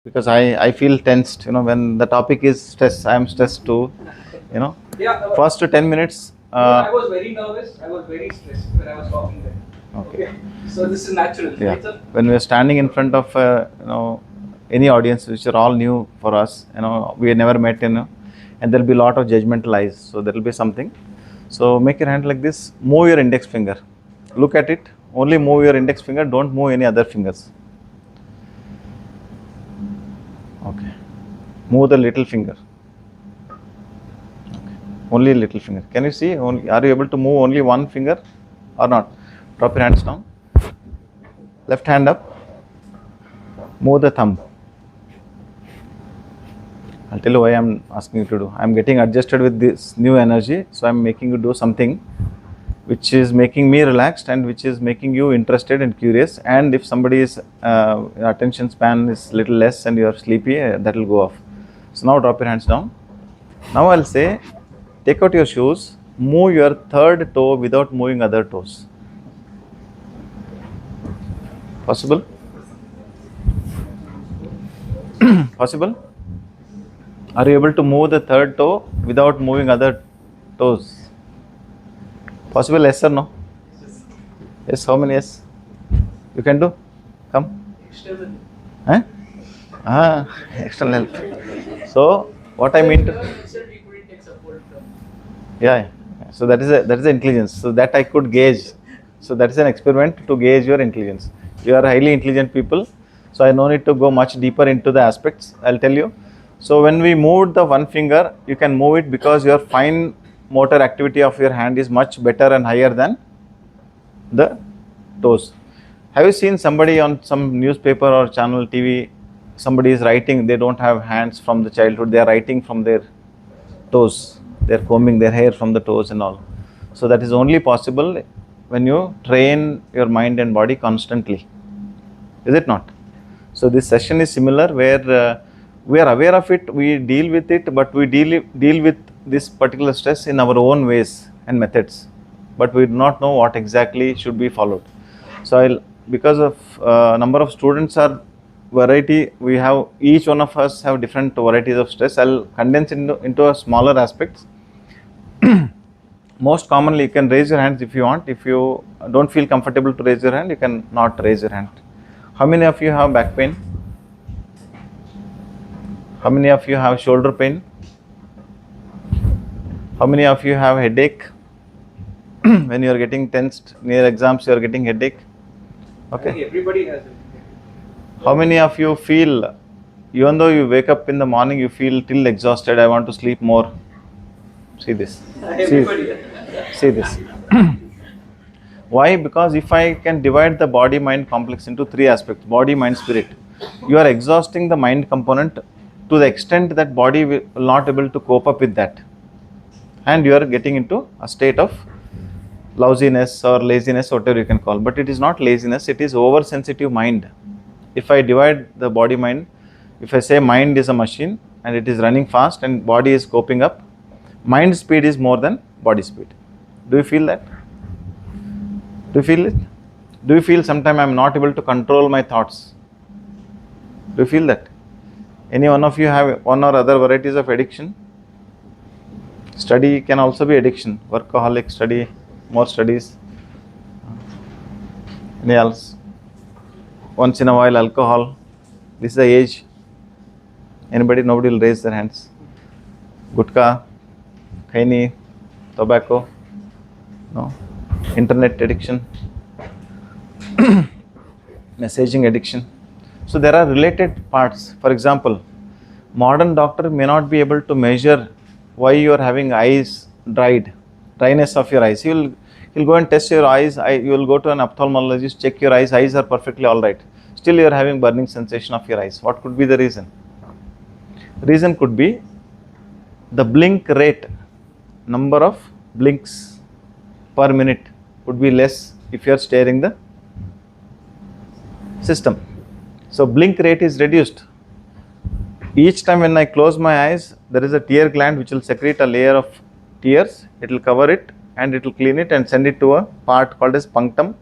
because I feel tensed. When the topic is stress, I am stressed too. You know, Yeah, first to 10 minutes. no, I was very nervous. I was very stressed when I was talking there. Okay. So this is natural, Yeah. right, sir? When we are standing in front of any audience which are all new for us, we never met, and there'll be a lot of judgmental eyes. So there'll be something. So make your hand like this. Move your index finger. Look at it. Only move your index finger. Don't move any other fingers. Okay. Move the little finger. Okay. Only little finger. Can you see? Are you able to move only one finger or not? Drop your hands down. Left hand up. Move the thumb. I'll tell you why I'm asking you to do. I'm getting adjusted with this new energy, so I'm making you do something which is making me relaxed and which is making you interested and curious. And if somebody's attention span is little less and you're sleepy, that will go off. So now drop your hands down. Now I'll say, take out your shoes, move your third toe without moving other toes. Possible? Possible? Are you able to move the third toe without moving other toes? Possible, yes or no? Yes, how many yes? You can do? Come. External. Huh? External help. So, what I mean to... Itself we couldn't take support from. Yeah. So that is intelligence. So that I could gauge. So that is an experiment to gauge your intelligence. You are highly intelligent people. So I no need to go much deeper into the aspects. I'll tell you. So when we moved the one finger, you can move it because your fine motor activity of your hand is much better and higher than the toes. Have you seen somebody on some newspaper or channel TV? Somebody is writing. They don't have hands from the childhood. They are writing from their toes. They are combing their hair from the toes and all. So that is only possible when you train your mind and body constantly. Is it not? So this session is similar where we are aware of it, we deal with it, but we deal with this particular stress in our own ways and methods. But we do not know what exactly should be followed. So because of number of students are variety, we have each one of us have different varieties of stress. I'll condense into a smaller aspects. Most commonly, you can raise your hands if you want. If you don't feel comfortable to raise your hand, you can not raise your hand. How many of you have back pain? How many of you have shoulder pain? How many of you have headache? When you are getting tensed near exams, you are getting headache. Okay. I think everybody has it. How many of you feel, even though you wake up in the morning, you feel till exhausted, I want to sleep more? See this. Everybody. See this. Why? Because if I can divide the body mind complex into three aspects, body, mind, spirit, you are exhausting the mind component to the extent that body will not able to cope up with that, and you are getting into a state of lousiness or laziness, whatever you can call. But it is not laziness, it is oversensitive mind. If I divide the body mind, if I say mind is a machine and it is running fast and body is coping up, mind speed is more than body speed. Do you feel that? Do you feel it? Do you feel sometimes I am not able to control my thoughts? Do you feel that? Any one of you have one or other varieties of addiction? Study can also be addiction. Workaholic, study, more studies. Any else? Once in a while, alcohol. This is the age. Anybody? Nobody will raise their hands. Gutka, khaini, tobacco. No. Internet addiction. Messaging addiction. So there are related parts. For example, modern doctor may not be able to measure why you are having eyes dryness of your eyes. He'll go and test your eyes. You will go to an ophthalmologist, check your eyes. Eyes are perfectly all right. Still you are having burning sensation of your eyes. What could be the reason? Reason could be the blink rate, number of blinks per minute would be less if you are staring the system. So blink rate is reduced. Each time when I close my eyes, there is a tear gland which will secrete a layer of tears. It will cover it and it will clean it and send it to a part called as punctum.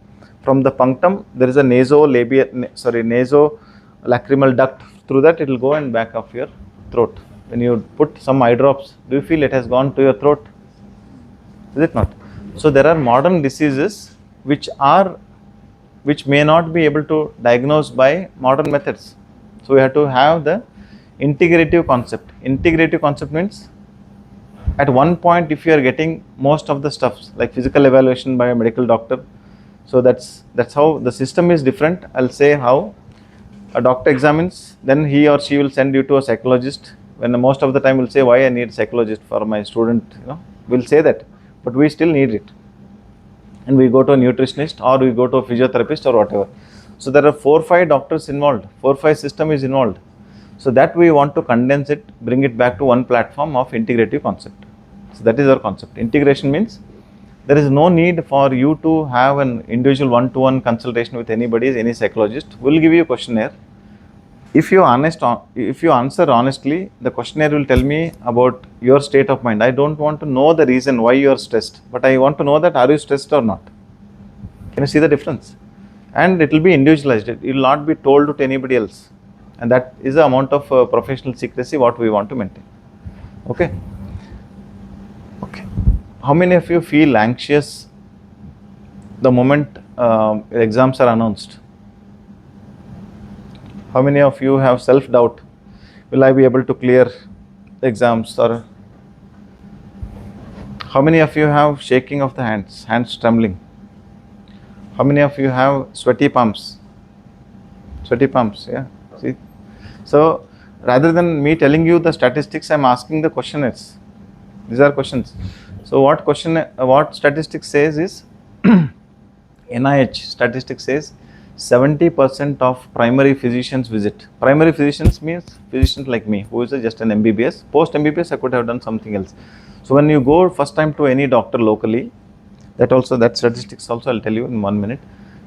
From the punctum, there is a nasolacrimal duct through that it will go and back of your throat. When you put some eye drops, do you feel it has gone to your throat? Is it not? So there are modern diseases which may not be able to diagnose by modern methods. So we have to have the integrative concept. Integrative concept means at one point if you are getting most of the stuffs like physical evaluation by a medical doctor, so that's how the system is different. I'll say how a doctor examines, then he or she will send you to a psychologist. When most of the time will say, why I need psychologist for my student, we'll say that, but we still need it. And we go to a nutritionist or we go to a physiotherapist or whatever. So there are 4-5 doctors involved, 4-5 system is involved. So that we want to condense it, bring it back to one platform of integrative concept. So that is our concept. Integration means there is no need for you to have an individual one-to-one consultation with anybody, any psychologist. We'll give you a questionnaire. If you answer honestly, the questionnaire will tell me about your state of mind. I don't want to know the reason why you are stressed, but I want to know that are you stressed or not. Can you see the difference? And it will be individualized. It will not be told to anybody else. And that is the amount of professional secrecy what we want to maintain. Okay. Okay. How many of you feel anxious the moment exams are announced? How many of you have self-doubt? Will I be able to clear the exams? Or how many of you have shaking of the hands trembling? How many of you have sweaty palms? Sweaty palms, yeah. See? So rather than me telling you the statistics, I'm asking the questionnaires. These are questions. So what statistics says is NIH statistics says 70% of primary physicians visit. Primary physicians means physicians like me, who is just an MBBS. Post MBBS, I could have done something else. So when you go first time to any doctor locally, that statistics also I'll tell you in 1 minute.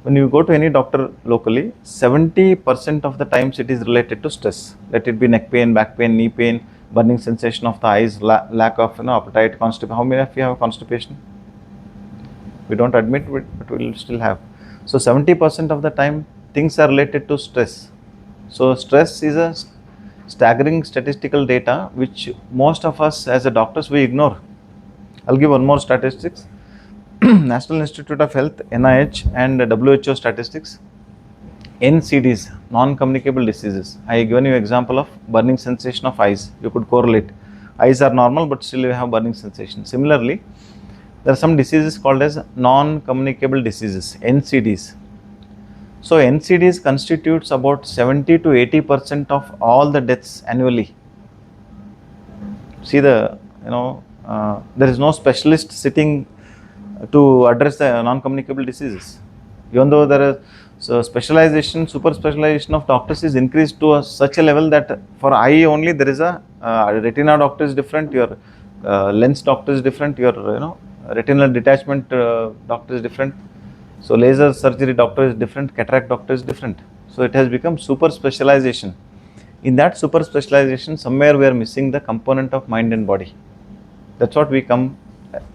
When you go to any doctor locally, 70% of the times it is related to stress. Let it be neck pain, back pain, knee pain, burning sensation of the eyes, lack of appetite, constipation. How many of you have constipation? We don't admit it, but we will still have. So 70% of the time things are related to stress. So stress is a staggering statistical data which most of us as a doctors we ignore. I'll give one more statistics. National Institute of Health, NIH and WHO statistics. NCDs, non-communicable diseases. I have given you example of burning sensation of eyes. You could correlate. Eyes are normal but still you have burning sensation. Similarly, there are some diseases called as non-communicable diseases, NCDs. So NCDs constitutes about 70 to 80% of all the deaths annually. See there is no specialist sitting to address the non-communicable diseases. Even though there is specialization, super specialization of doctors is increased to such a level that for eye only there is a retina doctor is different, your lens doctor is different, your retinal detachment doctor is different. So laser surgery doctor is different, cataract doctor is different. So it has become super specialization. In that super specialization, somewhere we are missing the component of mind and body. That's what we come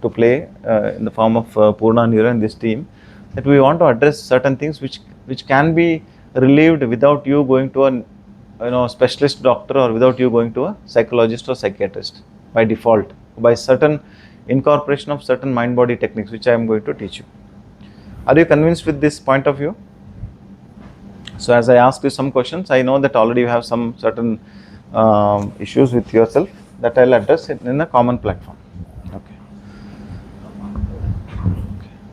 to play in the form of Purna Neuro and this team, that we want to address certain things which can be relieved without you going to a specialist doctor or without you going to a psychologist or psychiatrist by default, by certain incorporation of certain mind body techniques which I am going to teach you. Are you convinced with this point of view? So as I ask you some questions, I know that already you have some certain issues with yourself that I'll address in a common platform. Okay.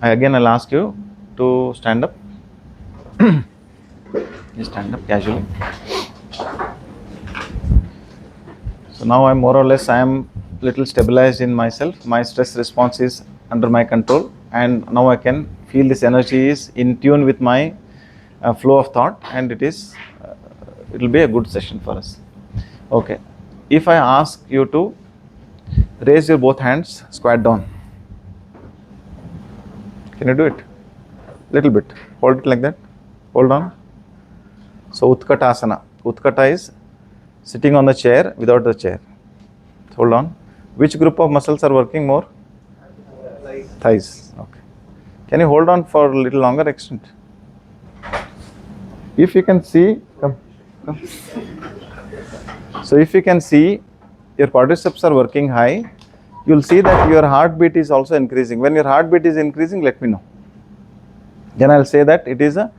Again I'll ask you to stand up. Just stand up casually. So now I'm more or less little stabilized in myself. My stress response is under my control, and now I can feel this energy is in tune with my flow of thought, and it will be a good session for us. Okay. If I ask you to raise your both hands, squat down. Can you do it? Little bit. Hold it like that. Hold on. So Utkatasana. Utkata is sitting on the chair without the chair. Hold on. Which group of muscles are working more? Thighs. Okay. Can you hold on for a little longer extent? If you can see, come. So if you can see your quadriceps are working high, you'll see that your heartbeat is also increasing. When your heartbeat is increasing, let me know. Then I'll say that it is a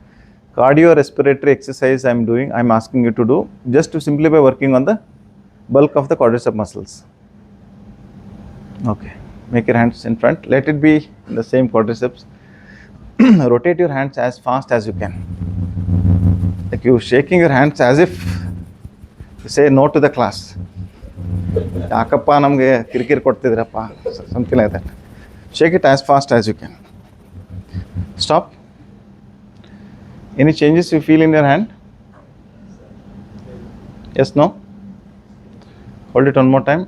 cardiorespiratory exercise I'm asking you to do just to simply by working on the bulk of the quadricep muscles. Okay, make your hands in front. Let it be in the same quadriceps. Rotate your hands as fast as you can. Like you shaking your hands as if you say no to the class. ಯಾಕಪ್ಪ ನಮಗೆ ಕಿರಿಕಿರಿ ಕೊಡ್ತಿದ್ರಪ್ಪ, something like that. Shake it as fast as you can. Stop. Any changes you feel in your hand? Yes, no? Hold it one more time.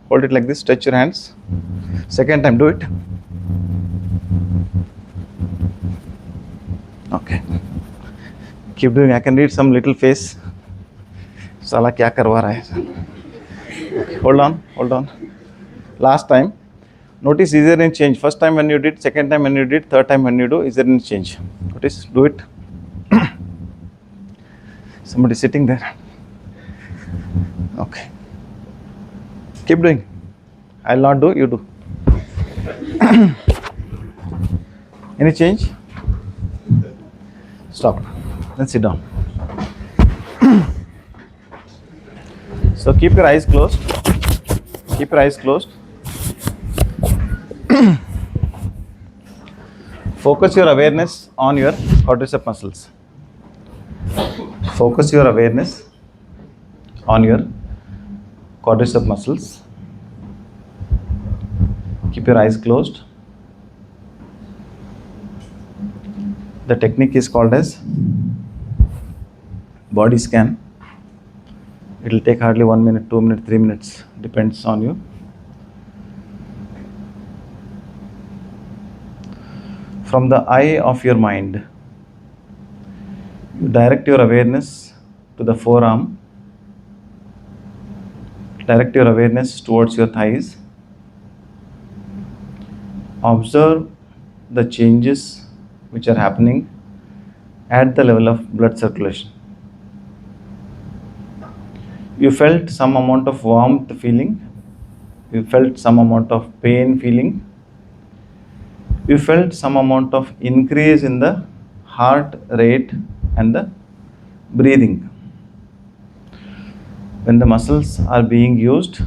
Hold it like this, stretch your hands. Second time, do it. Okay. Keep doing. I can read some little face. Sala kya karwa raha hai? Okay. Hold on. Last time. Notice, is there any change? First time when you did, second time when you did, third time when you do, is there any change? Notice, do it. Somebody sitting there. Okay. Keep doing. I'll not do, you do. Any change? Stop. Then sit down. So keep your eyes closed. Keep your eyes closed. Focus your awareness on your quadricep muscles. Focus your awareness on your quadricep muscles. Keep your eyes closed. The technique is called as body scan. It will take hardly 1 minute, 2 minutes, 3 minutes, depends on you. From the eye of your mind, you direct your awareness to the forearm, direct your awareness towards your thighs. Observe the changes which are happening at the level of blood circulation. You felt some amount of warmth feeling, you felt some amount of pain feeling, you felt some amount of increase in the heart rate and the breathing. When the muscles are being used,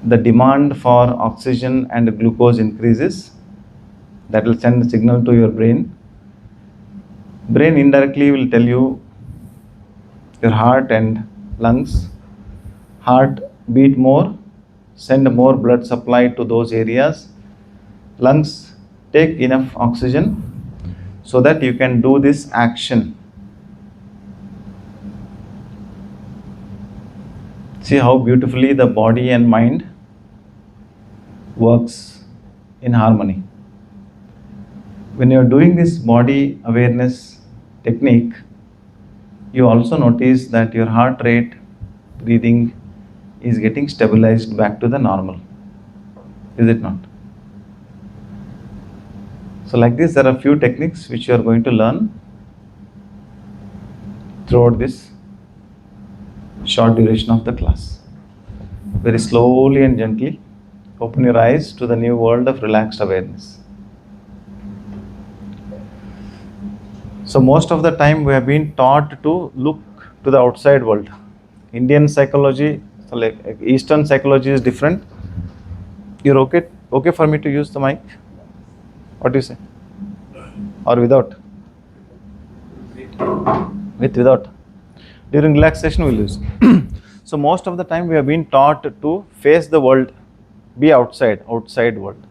the demand for oxygen and glucose increases. That will send a signal to your brain. Brain indirectly will tell you your heart and lungs. Heart beat more, send more blood supply to those areas. Lungs take enough oxygen so that you can do this action. See how beautifully the body and mind works in harmony. When you are doing this body awareness technique, you also notice that your heart rate, breathing is getting stabilized back to the normal. Is it not? So like this, there are few techniques which you are going to learn throughout this short duration of the class. Very slowly and gently open your eyes to the new world of relaxed awareness. So most of the time we have been taught to look to the outside world. Indian psychology, so like Eastern psychology is different. You're okay for me to use the mic? What do you say? Or without? Without. During relaxation we'll use. So most of the time we have been taught to face the world, be outside world.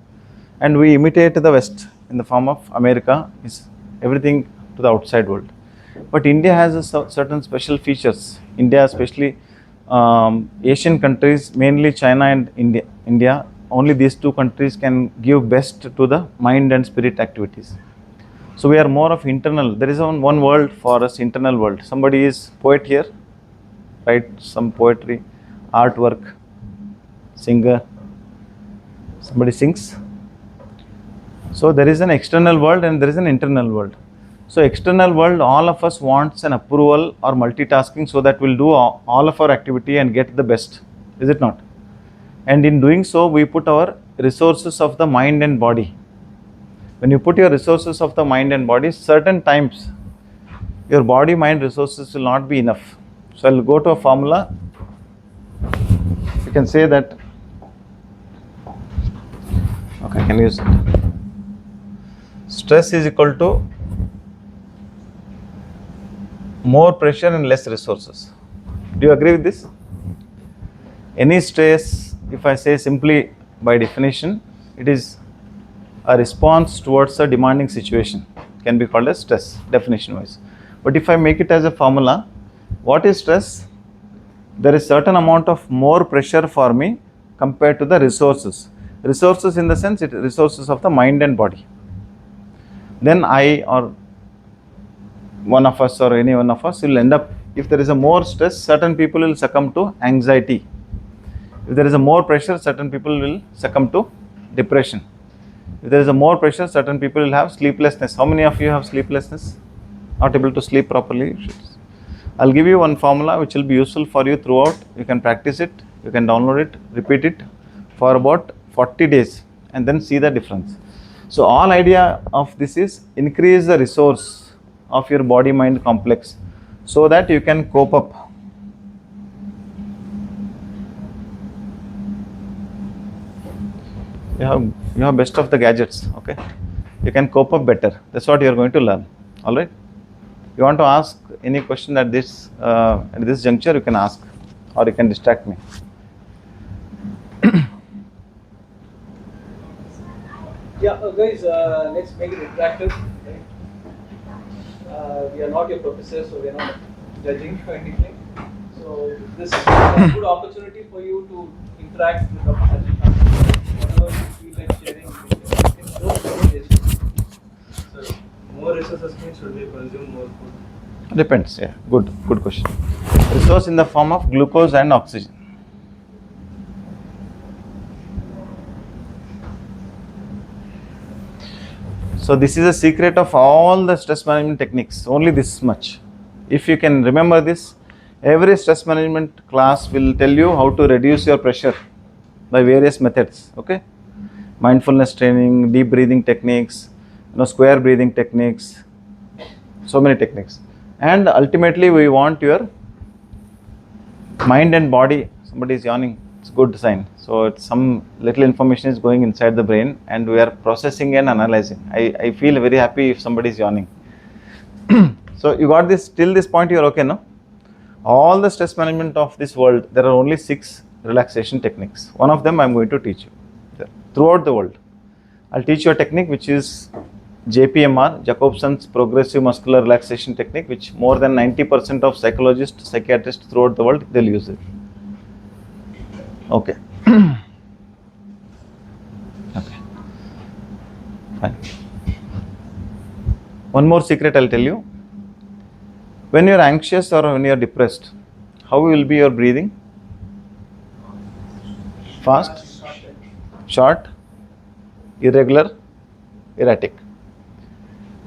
And we imitate the West in the form of America, is everything to the outside world. But India has certain special features. India, especially Asian countries, mainly China and India, only these two countries can give best to the mind and spirit activities. So we are more of internal. There is one world for us, internal world. Somebody is poet here, write some poetry, artwork, singer, somebody sings. So there is an external world and there is an internal world. So external world, all of us wants an approval or multitasking so that we'll do all of our activity and get the best. Is it not? And in doing so, we put our resources of the mind and body. When you put your resources of the mind and body, certain times your body mind resources will not be enough. So I'll go to a formula. You can say that, okay, I can use it. Stress is equal to more pressure and less resources. Do you agree with this? Any stress, if I say simply by definition, it is a response towards a demanding situation, can be called as stress, definition wise. But if I make it as a formula, what is stress? There is certain amount of more pressure for me compared to the resources. Resources in the sense, it resources of the mind and body. Then I or one of us or any one of us will end up, if there is a more stress, certain people will succumb to anxiety. If there is a more pressure, certain people will succumb to depression. If there is a more pressure, certain people will have sleeplessness. How many of you have sleeplessness? Not able to sleep properly? I'll give you one formula which will be useful for you throughout. You can practice it, you can download it, repeat it for about 40 days and then see the difference. So all idea of this is increase the resource of your body mind complex so that you can cope up. You have best of the gadgets, okay? You can cope up better. That's what you are going to learn. All right? You want to ask any question at this juncture, you can ask, or you can distract me. Yeah, guys, let's make it interactive. Right? We are not your professors, so we are not judging or anything. So this is a good opportunity for you to interact with Dr. Sajid Khan. Whatever you feel like sharing, don't hesitate. So, more resources means should we consume more food? Depends, yeah. Good question. Resource in the form of glucose and oxygen. So this is a secret of all the stress management techniques, only this much. If you can remember this, every stress management class will tell you how to reduce your pressure by various methods, okay? Mindfulness training, deep breathing techniques, square breathing techniques, so many techniques. And ultimately we want your mind and body. Somebody is yawning, it's a good sign. So it's some little information is going inside the brain and we are processing and analyzing. I feel very happy if somebody is yawning. So you got this, till this point you are okay, no? All the stress management of this world, there are only 6 relaxation techniques. One of them I am going to teach you throughout the world. I'll teach you a technique which is JPMR, Jacobson's Progressive Muscular Relaxation Technique, which more than 90% of psychologists, psychiatrists throughout the world, they'll use it. Okay. Okay. Fine. One more secret I'll tell you. When you're anxious or when you're depressed, how will be your breathing? Fast, short, irregular, erratic.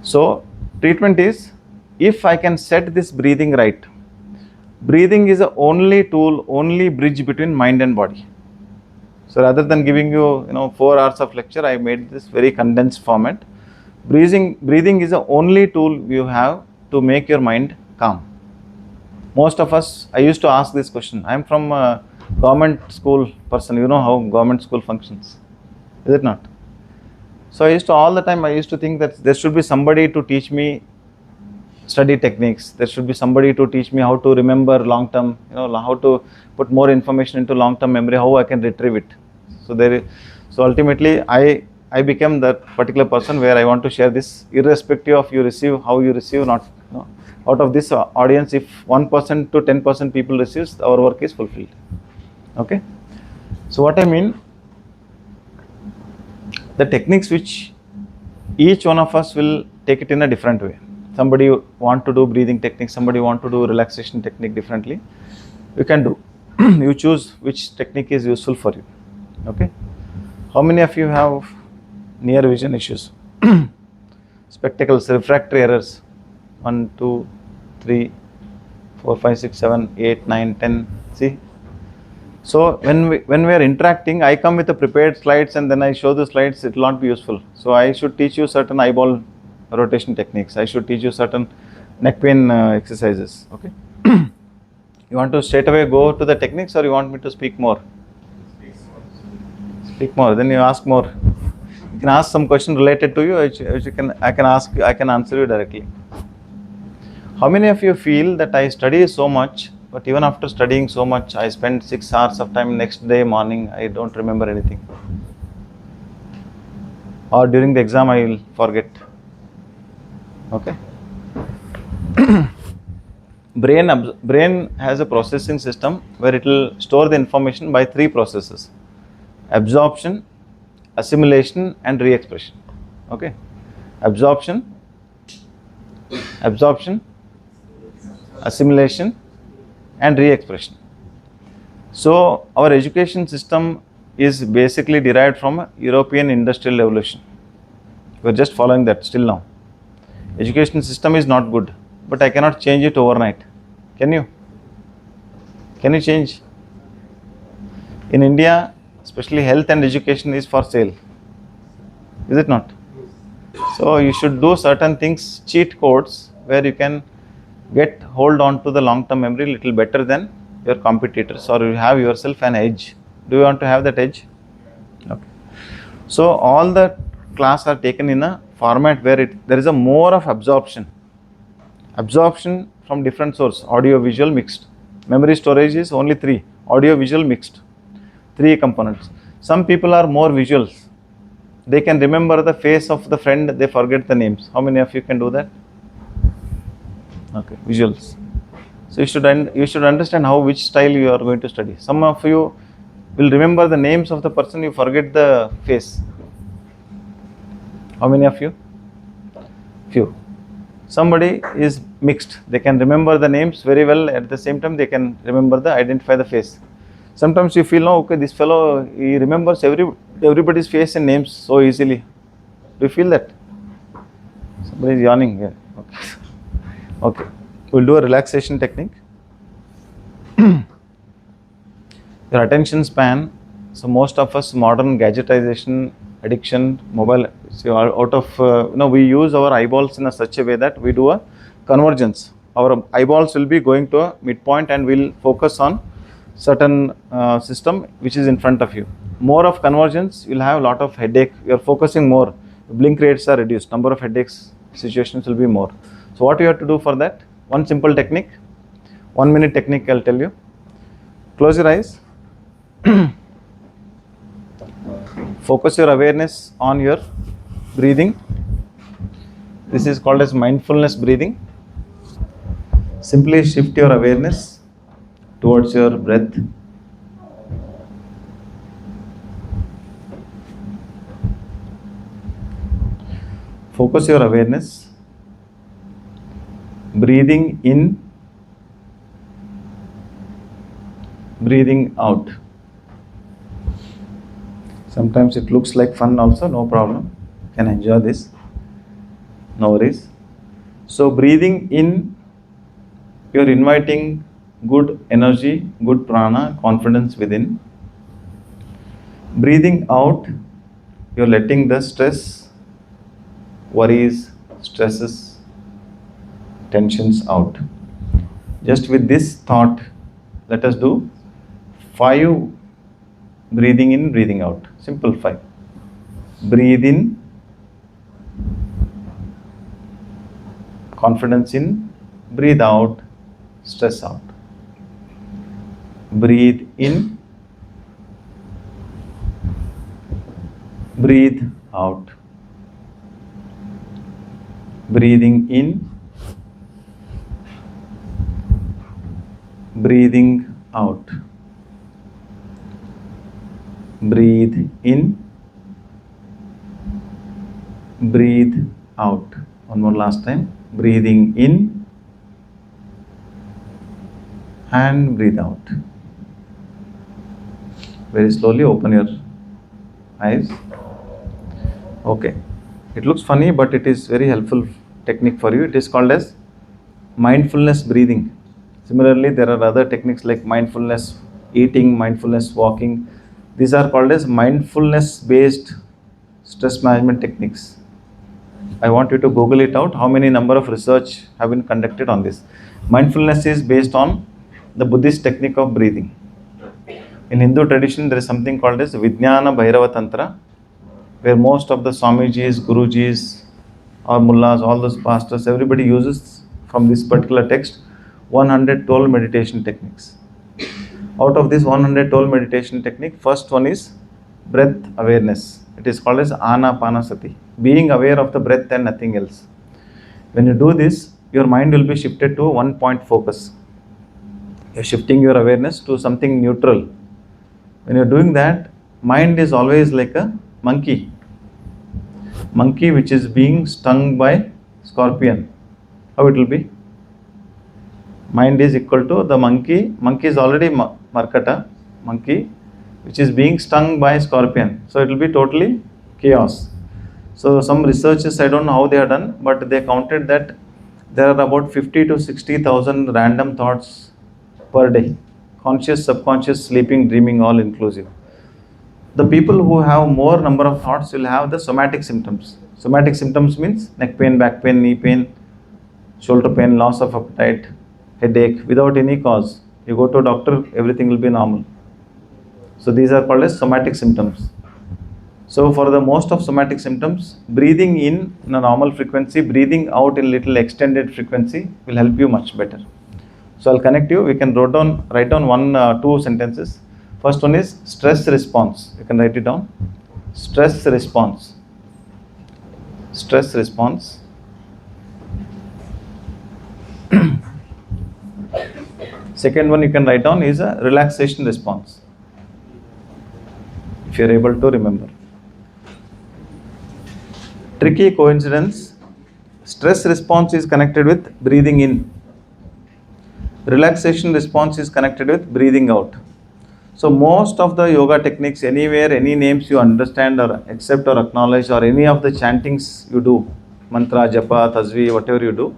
So treatment is, if I can set this breathing right, breathing is the only tool, only bridge between mind and body. So rather than giving you 4 hours of lecture, I made this very condensed format. Breathing is the only tool you have to make your mind calm. Most of us, I used to ask this question. I am from a government school person. You know how government school functions, is it not? So I used to, all the time I used to think that there should be somebody to teach me study techniques. There should be somebody to teach me how to remember long term, how to put more information into long term memory, how I can retrieve it. So ultimately I became that particular person where I want to share this, irrespective of you receive, how you receive, not, out of this audience, if 1% to 10% people receives, our work is fulfilled. Okay. So what I mean, the techniques which each one of us will take it in a different way. Somebody want to do breathing technique, somebody want to do relaxation technique differently. You can do. You choose which technique is useful for you. Okay. How many of you have near vision issues? Spectacles, refractory errors? 1, 2, 3, 4, 5, 6, 7, 8, 9, 10. See? So when we are interacting, I come with the prepared slides and then I show the slides, it will not be useful. So I should teach you certain eyeball rotation techniques. I should teach you certain neck pain exercises. Okay. You want to straight away go to the techniques, or you want me to speak more? Speak more. Then you ask more. You can ask some question related to you, which I can answer you directly. How many of you feel that I study so much, but even after studying so much, I spend 6 hours of time next day morning, I don't remember anything? Or during the exam, I will forget. Okay. Brain has a processing system where it will store the information by 3 processes: absorption, assimilation, and re-expression. Okay. Absorption, assimilation, and re-expression. So our education system is basically derived from European industrial revolution. We are just following that still now. Education system is not good, but I cannot change it overnight. Can you? Can you change? In India, especially health and education is for sale. Is it not? So you should do certain things, cheat codes, where you can hold on to the long-term memory little better than your competitors, or you have yourself an edge. Do you want to have that edge? Okay. So all the class are taken in a format where there is a more of absorption from different source: audio, visual, mixed. Memory storage is only 3: audio, visual, mixed. 3 components. Some people are more visuals. They can remember the face of the friend, they forget the names. How many of you can do that? Okay, visuals. So you should understand which style you are going to study. Some of you will remember the names of the person, you forget the face. How many of you? Few. Somebody is mixed. They can remember the names very well, at the same time they can identify the face. Sometimes you feel, no, okay, this fellow, he remembers everybody's face and names so easily. Do you feel that? Somebody is yawning here. Okay. Okay. We'll do a relaxation technique. Your attention span. So most of us, modern gadgetization, addiction, mobile, we use our eyeballs in such a way that we do a convergence. Our eyeballs will be going to a midpoint and we'll focus on certain system which is in front of you. More of convergence, you'll have a lot of headache. You're focusing more. Blink rates are reduced. Number of headaches situations will be more. So what you have to do for that? One simple technique. 1 minute technique, I'll tell you. Close your eyes. Focus your awareness on your breathing. This is called as mindfulness breathing. Simply shift your awareness towards your breath. Focus your awareness. Breathing in, breathing out. Sometimes it looks like fun also, no problem. You can enjoy this. No worries. So breathing in, you're inviting good energy, good prana, confidence within. Breathing out, you're letting the stress, worries, stresses, tensions out. Just with this thought, let us do 5 breathing in, breathing out. Simple 5. Breathe in, confidence in. Breathe out, stress out. Breathe in, breathe out. Breathing in, breathing out. Breathe in, breathe out. One more last time. Breathing in and breathe out. Very slowly open your eyes. Okay. It looks funny, but it is very helpful technique for you. It is called as mindfulness breathing. Similarly, there are other techniques like mindfulness eating, mindfulness walking. These are called as mindfulness based stress management techniques. I want you to Google it out. How many number of research have been conducted on this? Mindfulness is based on the Buddhist technique of breathing. In Hindu tradition, there is something called as Vijnana Bhairava Tantra, where most of the Swamijis, Gurujis, or Mullahs, all those pastors, everybody uses from this particular text 112 meditation techniques. Out of this 112 meditation technique, first one is breath awareness. It is called as Anapanasati, being aware of the breath and nothing else. When you do this, your mind will be shifted to one point focus. You're shifting your awareness to something neutral. When you're doing that, mind is always like a monkey which is being stung by scorpion. How it will be? Mind is equal to the monkey is already markata, monkey which is being stung by scorpion. So it will be totally chaos. So some researchers, I don't know how they are done, but they counted that there are about 50 to 60,000 random thoughts per day. Conscious, subconscious, sleeping, dreaming, all inclusive. The people who have more number of thoughts will have the somatic symptoms. Somatic symptoms means neck pain, back pain, knee pain, shoulder pain, loss of appetite, headache without any cause. You go to a doctor, everything will be normal. So these are called as somatic symptoms. So for the most of somatic symptoms, breathing in a normal frequency, breathing out in little extended frequency will help you much better. So I'll connect you. We can write down one, two sentences. First one is stress response. You can write it down. Stress response. Stress response. Second one you can write down is a relaxation response. If you are able to remember. Tricky coincidence. Stress response is connected with breathing in. Relaxation response is connected with breathing out. So most of the yoga techniques, anywhere, any names you understand or accept or acknowledge, or any of the chantings you do, mantra, japa, tasvi, whatever you do,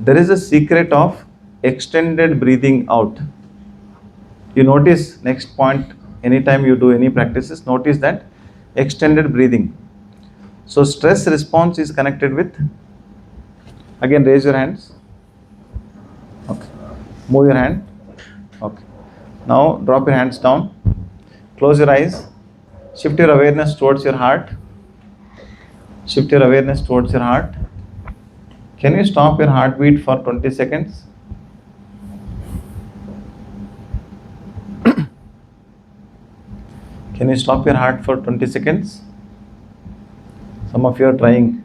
there is a secret of extended breathing out. You notice, next point, anytime you do any practices, notice that extended breathing. So stress response is connected with, again raise your hands. Okay. Move your hand. Okay. Now drop your hands down. Close your eyes. Shift your awareness towards your heart. Shift your awareness towards your heart. Can you stop your heartbeat for 20 seconds? Can you stop your heart for 20 seconds? Some of you are trying.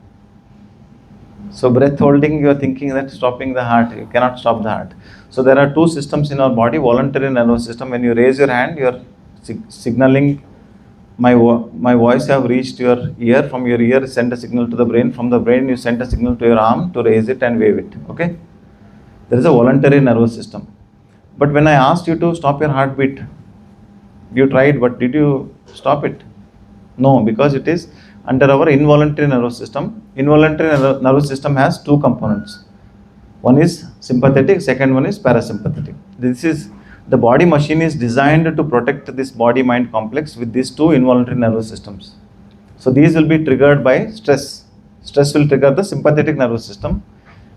So breath holding, you are thinking that stopping the heart. You cannot stop the heart. So there are two systems in our body, voluntary nervous system. When you raise your hand, you are signaling, my voice have reached your ear. From your ear, send a signal to the brain. From the brain, you send a signal to your arm to raise it and wave it. Okay? There is a voluntary nervous system. But when I asked you to stop your heartbeat, you tried, but did you stop it? No, because it is under our involuntary nervous system. Involuntary nervous system has two components. One is sympathetic, second one is parasympathetic. The body machine is designed to protect this body-mind complex with these two involuntary nervous systems. So these will be triggered by stress. Stress will trigger the sympathetic nervous system.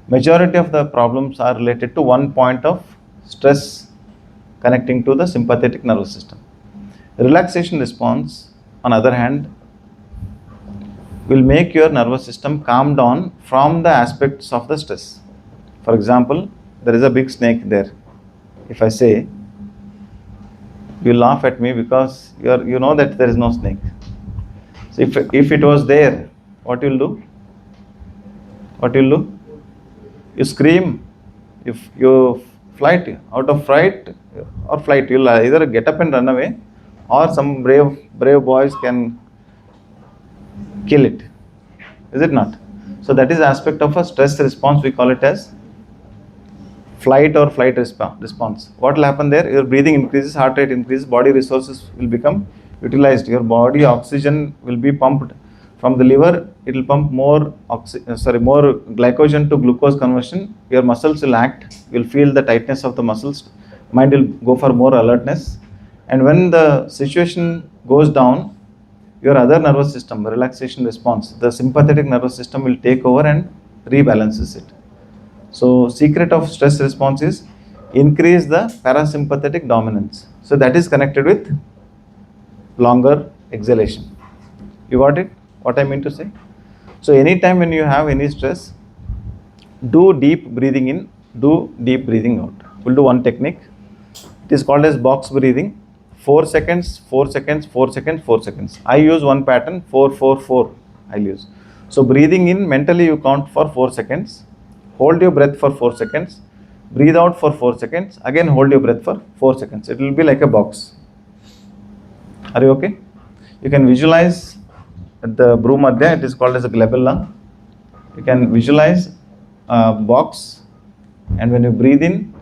Majority of the problems are related to one point of stress connecting to the sympathetic nervous system. Relaxation response, on the other hand, will make your nervous system calm down from the aspects of the stress. For example, there is a big snake there. If I say, you laugh at me because you know that there is no snake. So if it was there, what you will do? What you will do? You scream. If you flight, out of fright or flight, you will either get up and run away, or some brave boys can kill it. Is it not? So that is aspect of a stress response. We call it as flight or flight response. What will happen there? Your breathing increases, heart rate increases, body resources will become utilized. Your body oxygen will be pumped From the liver, it will pump more more glycogen to glucose conversion. Your muscles will act. You will feel the tightness of the muscles. Mind will go for more alertness. And when the situation goes down, your other nervous system, the relaxation response, the sympathetic nervous system will take over and rebalances it. So secret of stress response is increase the parasympathetic dominance. So that is connected with longer exhalation. You got it? What I mean to say? So anytime when you have any stress, do deep breathing in, do deep breathing out. We'll do one technique. It is called as box breathing. 4 seconds, 4 seconds, 4 seconds, 4 seconds. I use one pattern, 4, 4, 4. I'll use. So breathing in, mentally you count for 4 seconds. Hold your breath for 4 seconds. Breathe out for 4 seconds. Again hold your breath for 4 seconds. It will be like a box. Are you okay? You can visualize at the Bhrumadhya, it is called as a glabella. You can visualize a box, and when you breathe in,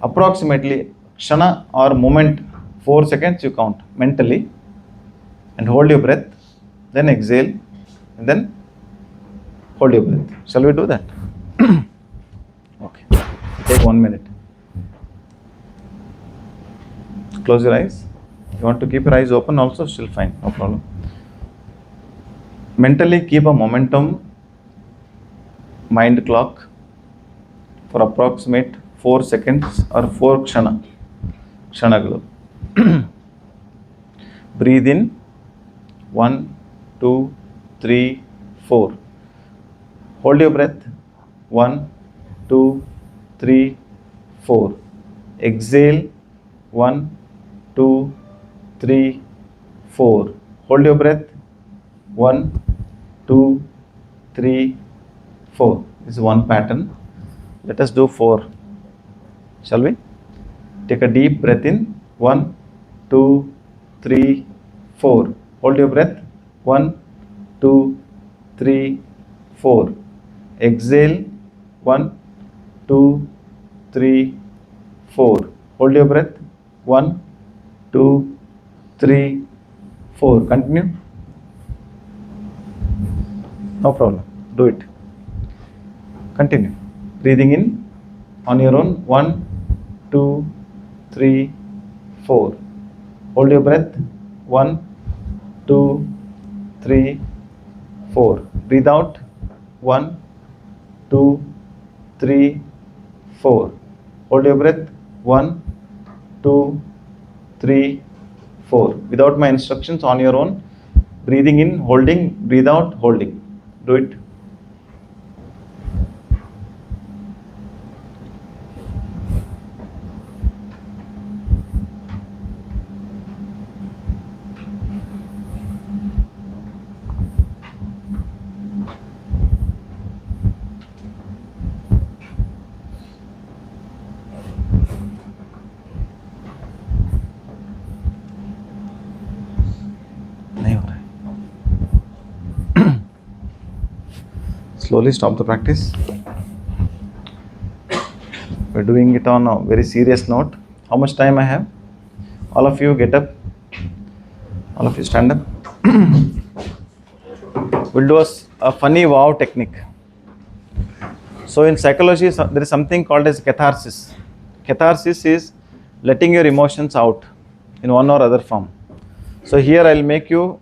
approximately kshana or moment, 4 seconds you count mentally and hold your breath, then exhale and then hold your breath. Shall we do that? Okay. Take 1 minute. Close your eyes. You want to keep your eyes open also, still fine, no problem. Mentally keep a momentum mind clock for approximate 4 seconds or 4 kshanagalu. Breathe in 1, 2, 3, 4. Hold your breath 1, 2, 3, 4. Exhale 1, 2, 3, 4. Hold your breath 1, 2, 3, 4. This is one pattern. Let us do 4. Shall we? Take a deep breath in. 1, 2, 3, 4. Hold your breath. 1, 2, 3, 4. Exhale. 1, 2, 3, 4. Hold your breath. 1, 2, 3, 4. Continue. No problem. Do it. Continue. Breathing in on your own. 1, 2, 3, 4. Hold your breath. 1, 2, 3, 4. Breathe out. 1, 2, 3, 4. Hold your breath. 1, 2, 3, 4. Without my instructions, on your own. Breathing in, holding. Breathe out, holding. Do it. Slowly stop the practice. We're doing it on a very serious note. How much time I have? All of you get up. All of you stand up. We'll do a funny wow technique. So in psychology, there is something called as catharsis. Catharsis is letting your emotions out in one or other form. So here I'll make you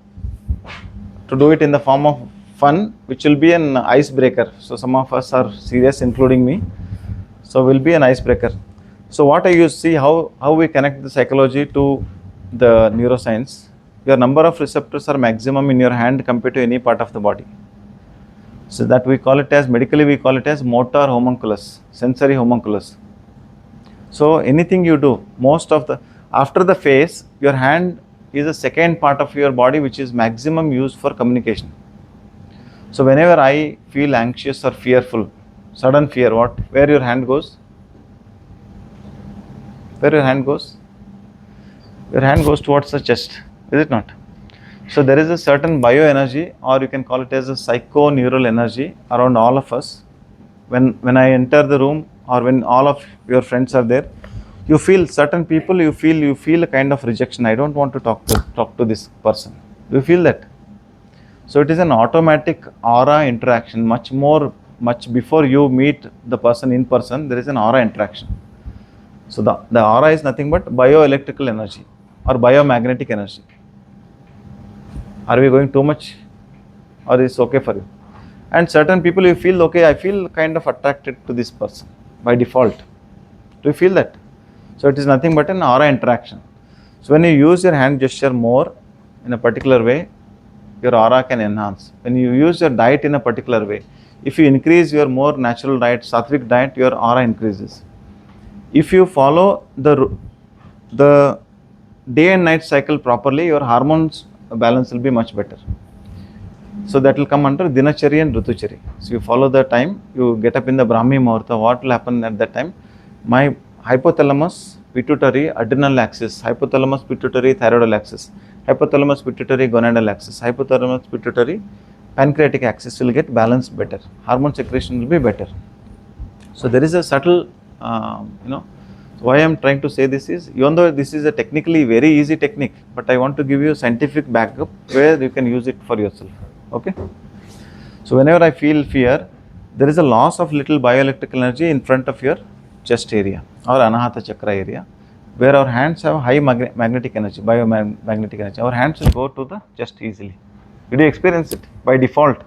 to do it in the form of fun, which will be an icebreaker. So some of us are serious, including me. So will be an icebreaker. So what I use, see how we connect the psychology to the neuroscience. Your number of receptors are maximum in your hand compared to any part of the body. So that we call it as, medically we call it as motor homunculus, sensory homunculus. So anything you do, after the face, your hand is the second part of your body which is maximum used for communication. So whenever I feel anxious or fearful, sudden fear, where your hand goes? Where your hand goes? Your hand goes towards the chest, is it not? So there is a certain bioenergy, or you can call it as a psychoneural energy around all of us. When I enter the room, or when all of your friends are there, you feel certain people, you feel a kind of rejection. I don't want to talk to this person. Do you feel that? So it is an automatic aura interaction, much before you meet the person in person, there is an aura interaction. So the aura is nothing but bioelectrical energy or biomagnetic energy. Are we going too much, or is okay for you? And certain people you feel, okay, I feel kind of attracted to this person by default. Do you feel that? So it is nothing but an aura interaction. So when you use your hand gesture more in a particular way, your aura can enhance. When you use your diet in a particular way, if you increase your more natural diet, sattvic diet, your aura increases. If you follow the day and night cycle properly, your hormones balance will be much better. So that will come under Dinachari and Rituchari. So you follow the time, you get up in the Brahmi Muhurta, what will happen at that time? My hypothalamus, pituitary, adrenal axis, hypothalamus, pituitary, thyroidal axis, hypothalamus, pituitary, gonadal axis, hypothalamus, pituitary, pancreatic axis will get balanced better. Hormone secretion will be better. So there is a subtle, why I am trying to say this is, even though this is a technically very easy technique, but I want to give you a scientific backup where you can use it for yourself. Okay. So whenever I feel fear, there is a loss of little bioelectrical energy in front of your chest area or Anahata Chakra area, where our hands have high magnetic energy, biomagnetic energy. Our hands will go to the chest easily. Did you experience it by default?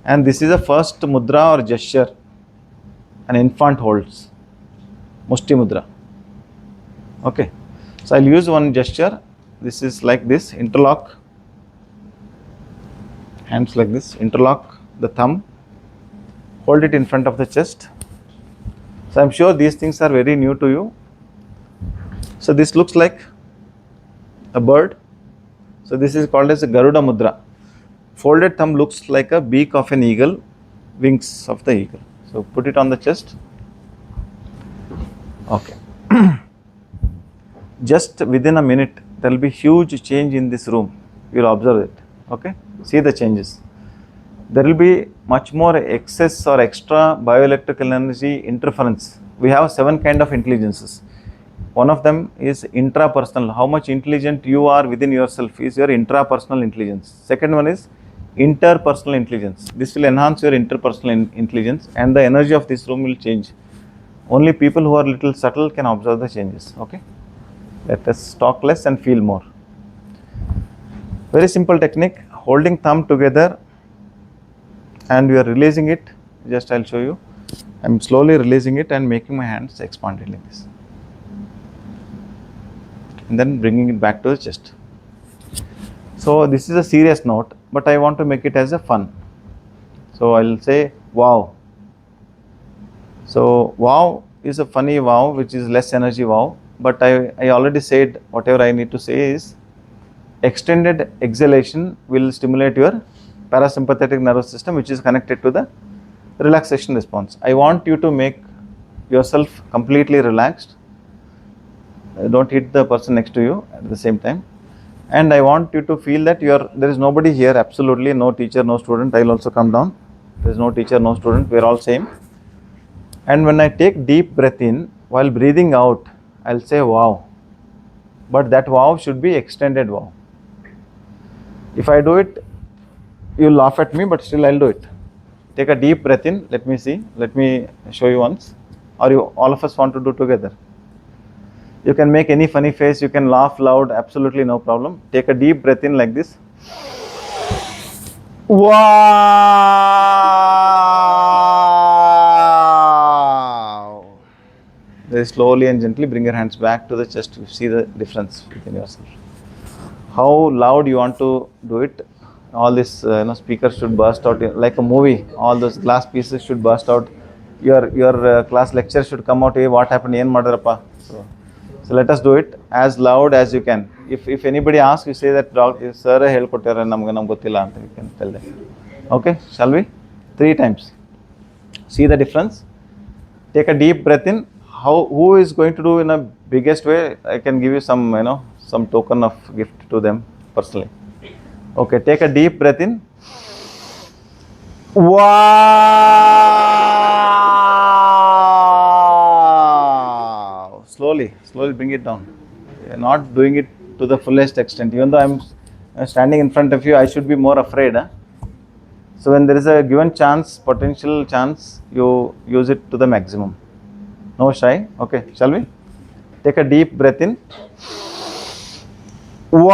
And this is a first mudra or gesture an infant holds, Mushti Mudra. Okay. So I'll use one gesture. This is like this, interlock. Hands like this, interlock the thumb, hold it in front of the chest. So I'm sure these things are very new to you. So this looks like a bird. So this is called as a Garuda Mudra. Folded thumb looks like a beak of an eagle, wings of the eagle. So put it on the chest. Okay. Just within a minute, there will be huge change in this room. You will observe it. Okay. See the changes. There will be much more excess or extra bioelectrical energy interference. We have 7 kind of intelligences. One of them is intrapersonal. How much intelligent you are within yourself is your intrapersonal intelligence. Second one is interpersonal intelligence. This will enhance your interpersonal intelligence, and the energy of this room will change. Only people who are little subtle can observe the changes. Okay. Let us talk less and feel more. Very simple technique. Holding thumb together and we are releasing it. Just I'll show you. I'm slowly releasing it and making my hands expanded like this. And then bringing it back to the chest. So this is a serious note, but I want to make it as a fun. So I'll say wow. So wow is a funny wow, which is less energy wow. But I already said whatever I need to say is extended exhalation will stimulate your parasympathetic nervous system, which is connected to the relaxation response. I want you to make yourself completely relaxed. Don't hit the person next to you at the same time. And I want you to feel that there is nobody here, absolutely no teacher, no student. I will also come down. There is no teacher, no student. We are all same. And when I take deep breath in, while breathing out, I'll say wow. But that wow should be extended wow. If I do it, you'll laugh at me, but still I'll do it. Take a deep breath in. Let me see. Let me show you once. Or all of us want to do together. You can make any funny face. You can laugh loud. Absolutely no problem. Take a deep breath in like this. Wow. Very slowly and gently bring your hands back to the chest. You see the difference within yourself. How loud you want to do it. All this speakers should burst out like a movie. All those glass pieces should burst out. Your class lecture should come out. Hey, what happened? Yen madarappa. So let us do it as loud as you can. If anybody asks, you say that sir helkottare namge gottilla anta. You can tell them. Okay, shall we? 3 times. See the difference. Take a deep breath in. Who is going to do in a biggest way? I can give you some some token of gift to them personally. Okay, take a deep breath in. Wow! Slowly bring it down. You're not doing it to the fullest extent. Even though I'm Standing in front of you, I should be more afraid. Huh? So when there is a given chance, potential chance, you use it to the maximum. No shy. Okay, shall we? Take a deep breath in. Wow!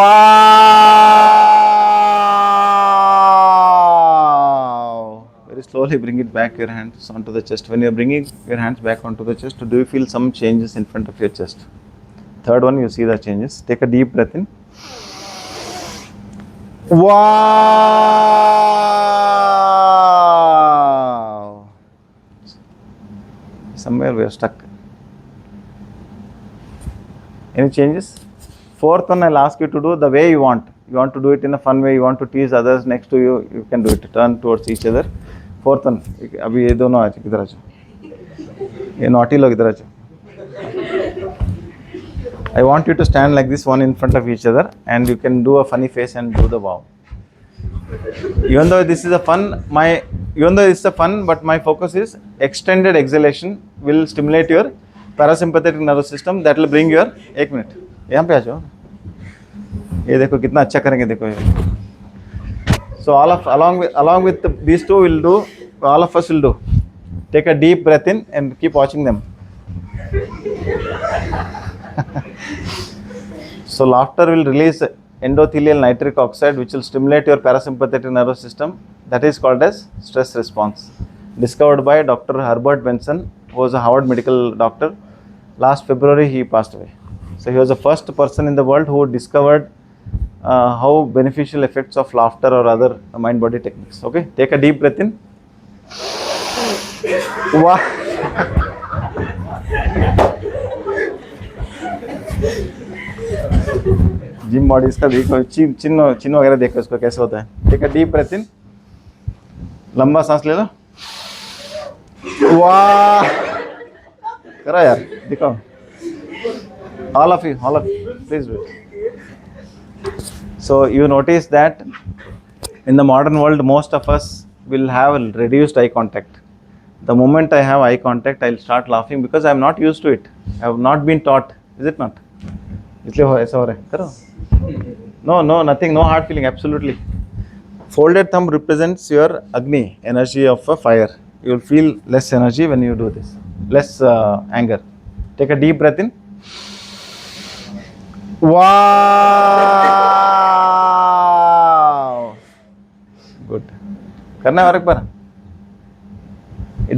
Very slowly bring it back your hands onto the chest. When you are bringing your hands back onto the chest, do you feel some changes in front of your chest? Third one, you see the changes. Take a deep breath in. Wow! Somewhere we are stuck. Any changes? Fourth one, I'll ask you to do the way you want. You want to do it in a fun way, you want to tease others next to you, you can do it. Turn towards each other. Fourth one, अभी ये दोनों आ जाओ, इधर आ जाओ. ये naughty लोग इधर आ जाओ. I want you to stand like this, one in front of each other, and you can do a funny face and do the wow. Even though this is a fun, but my focus is extended exhalation will stimulate your parasympathetic nervous system. That will bring your 1 minute. यहाँ पे आ जाओ. ये देखो कितना अच्छा करेंगे देखो ये. So along with these two will do. All of us will do. Take a deep breath in and keep watching them. So laughter will release endothelial nitric oxide, which will stimulate your parasympathetic nervous system. That is called as stress response. Discovered by Dr. Herbert Benson, who was a Harvard medical doctor. Last February he passed away. So he was the first person in the world who discovered how beneficial effects of laughter or other mind-body techniques. Okay, take a deep breath in. Wow. Gym bodies का देखो, चिन्ह वगैरह देखो इसको कैसे होता है. Take a deep breath in. लंबा सांस ले लो. वाह, करो यार, दिखाओ. All of you, please do it. So you notice that in the modern world, most of us will have reduced eye contact. The moment I have eye contact, I'll start laughing because I'm not used to it. I have not been taught. Is it not? इसलिए ऐसा हो रहा है. करो. No, nothing, no hard feeling, absolutely. Folded thumb represents your Agni, energy of a fire. You will feel less energy when you do this, less anger. Take a deep breath in. Wow! Good. करना है और एक बार.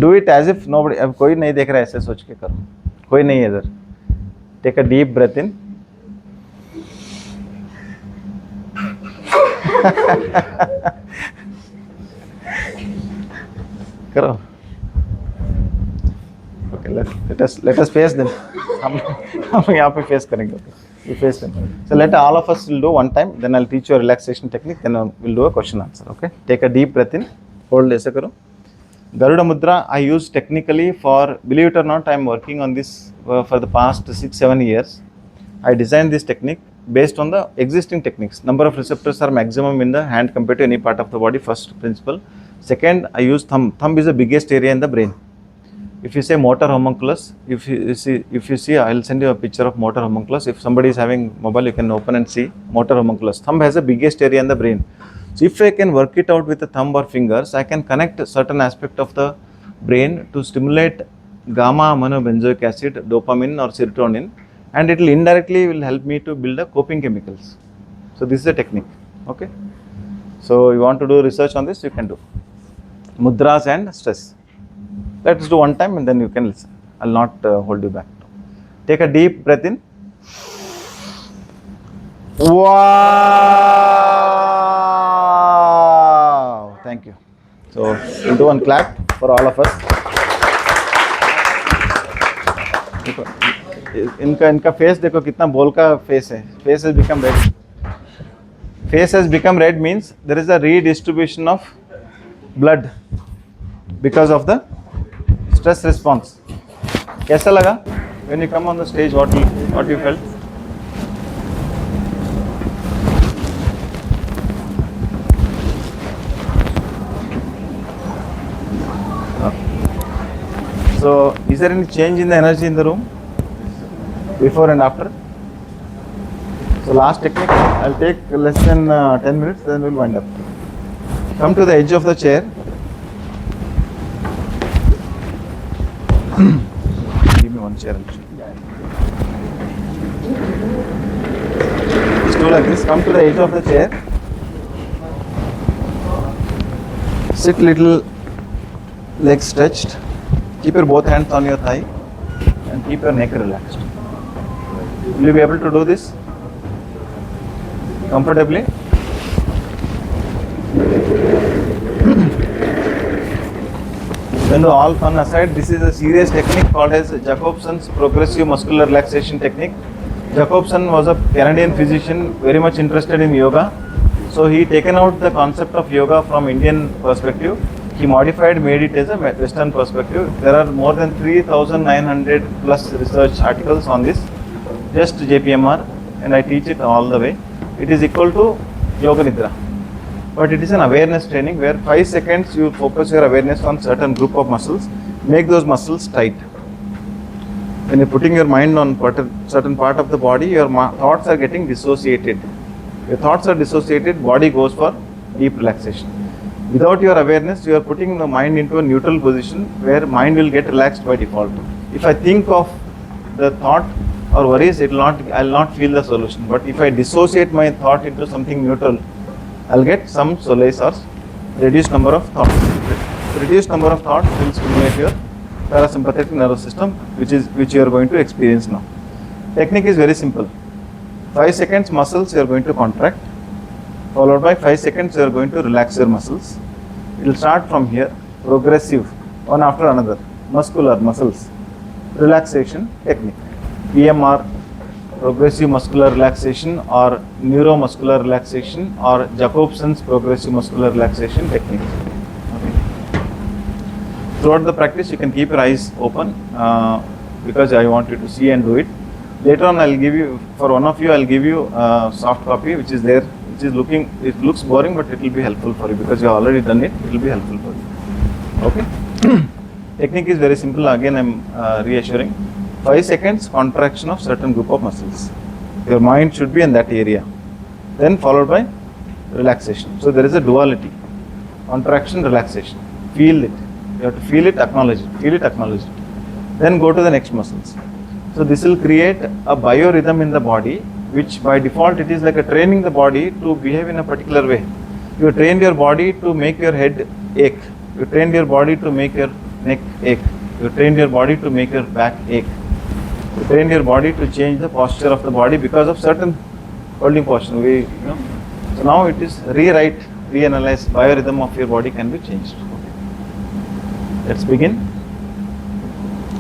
Do it as if nobody, अब कोई नहीं देख रहा है, ऐसे सोच के करो. कोई नहीं है इधर. Take a deep breath in. करो. Okay, let us face them. हम यहाँ पे face करेंगे. Okay, we face them. So let all of us will do one time. Then I'll teach you a relaxation technique. Then we'll do a question answer. Okay. Take a deep breath in. Hold ऐसे करो. Garuda Mudra I use technically for, believe it or not, I am working on this for the past 6-7 years. I designed this technique based on the existing techniques. Number of receptors are maximum in the hand compared to any part of the body, first principle. Second, I use thumb. Thumb is the biggest area in the brain. If you say motor homunculus, if you see, I'll send you a picture of motor homunculus. If somebody is having mobile, you can open and see motor homunculus. Thumb has the biggest area in the brain. So if I can work it out with the thumb or fingers, I can connect a certain aspect of the brain to stimulate gamma aminobenzoic acid, dopamine or serotonin, and it will indirectly help me to build the coping chemicals. So this is a technique. Okay. So you want to do research on this, you can do. Mudras and stress. Let us do one time and then you can listen. I'll not hold you back. Take a deep breath in. Wow! Thank you. So we'll do one clap for all of us. इनका face देखो कितना बोल का face है. Face has become red. Face has become red means there is a redistribution of blood because of the stress response. कैसा लगा? When you come on the stage, what you felt? So, is there any change in the energy in the room? Before and after? So last technique, I'll take less than 10 minutes, then we'll wind up. Come to the edge of the chair. Give me one chair. Just do like this. Come to the edge of the chair. Sit little, legs stretched. Keep your both hands on your thigh and keep your neck relaxed. Will you be able to do this comfortably? When all fun aside, this is a serious technique called as Jacobson's progressive muscular relaxation technique. Jacobson was a Canadian physician very much interested in yoga. So he taken out the concept of yoga from Indian perspective. He modified, made it as a Western perspective. There are more than 3,900 plus research articles on this, just JPMR, and I teach it all the way. It is equal to Yoga Nidra. But it is an awareness training where 5 seconds you focus your awareness on certain group of muscles, make those muscles tight. When you're putting your mind on certain part of the body, your thoughts are getting dissociated. Your thoughts are dissociated, body goes for deep relaxation. Without your awareness, you are putting the mind into a neutral position where mind will get relaxed by default. If I think of the thought or worries, I'll not feel the solution. But if I dissociate my thought into something neutral, I'll get some solace or reduced number of thoughts. Reduced number of thoughts will stimulate your parasympathetic nervous system, which you are going to experience now. Technique is very simple. 5 seconds muscles you are going to contract, followed by 5 seconds you are going to relax your muscles. It will start from here, progressive, one after another, muscular muscles, relaxation technique, PMR, progressive muscular relaxation, or neuromuscular relaxation, or Jacobson's progressive muscular relaxation technique. Okay. Throughout the practice you can keep your eyes open because I want you to see and do it. Later on I'll give you, for one of you I'll give you a soft copy which is there, which is it looks boring but it will be helpful for you because you have already done it, it will be helpful for you. Okay. Technique is very simple, again I'm reassuring. 5 seconds contraction of certain group of muscles. Your mind should be in that area. Then followed by relaxation. So there is a duality. Contraction, relaxation. Feel it. You have to feel it, acknowledge it. Feel it, acknowledge it. Then go to the next muscles. So this will create a biorhythm in the body, which by default it is like a training the body to behave in a particular way. You trained your body to make your head ache. You trained your body to make your neck ache. You trained your body to make your back ache. You trained your body to change the posture of the body because of certain holding posture. So now it is rewrite, reanalyze, biorhythm of your body can be changed. Okay. Let's begin.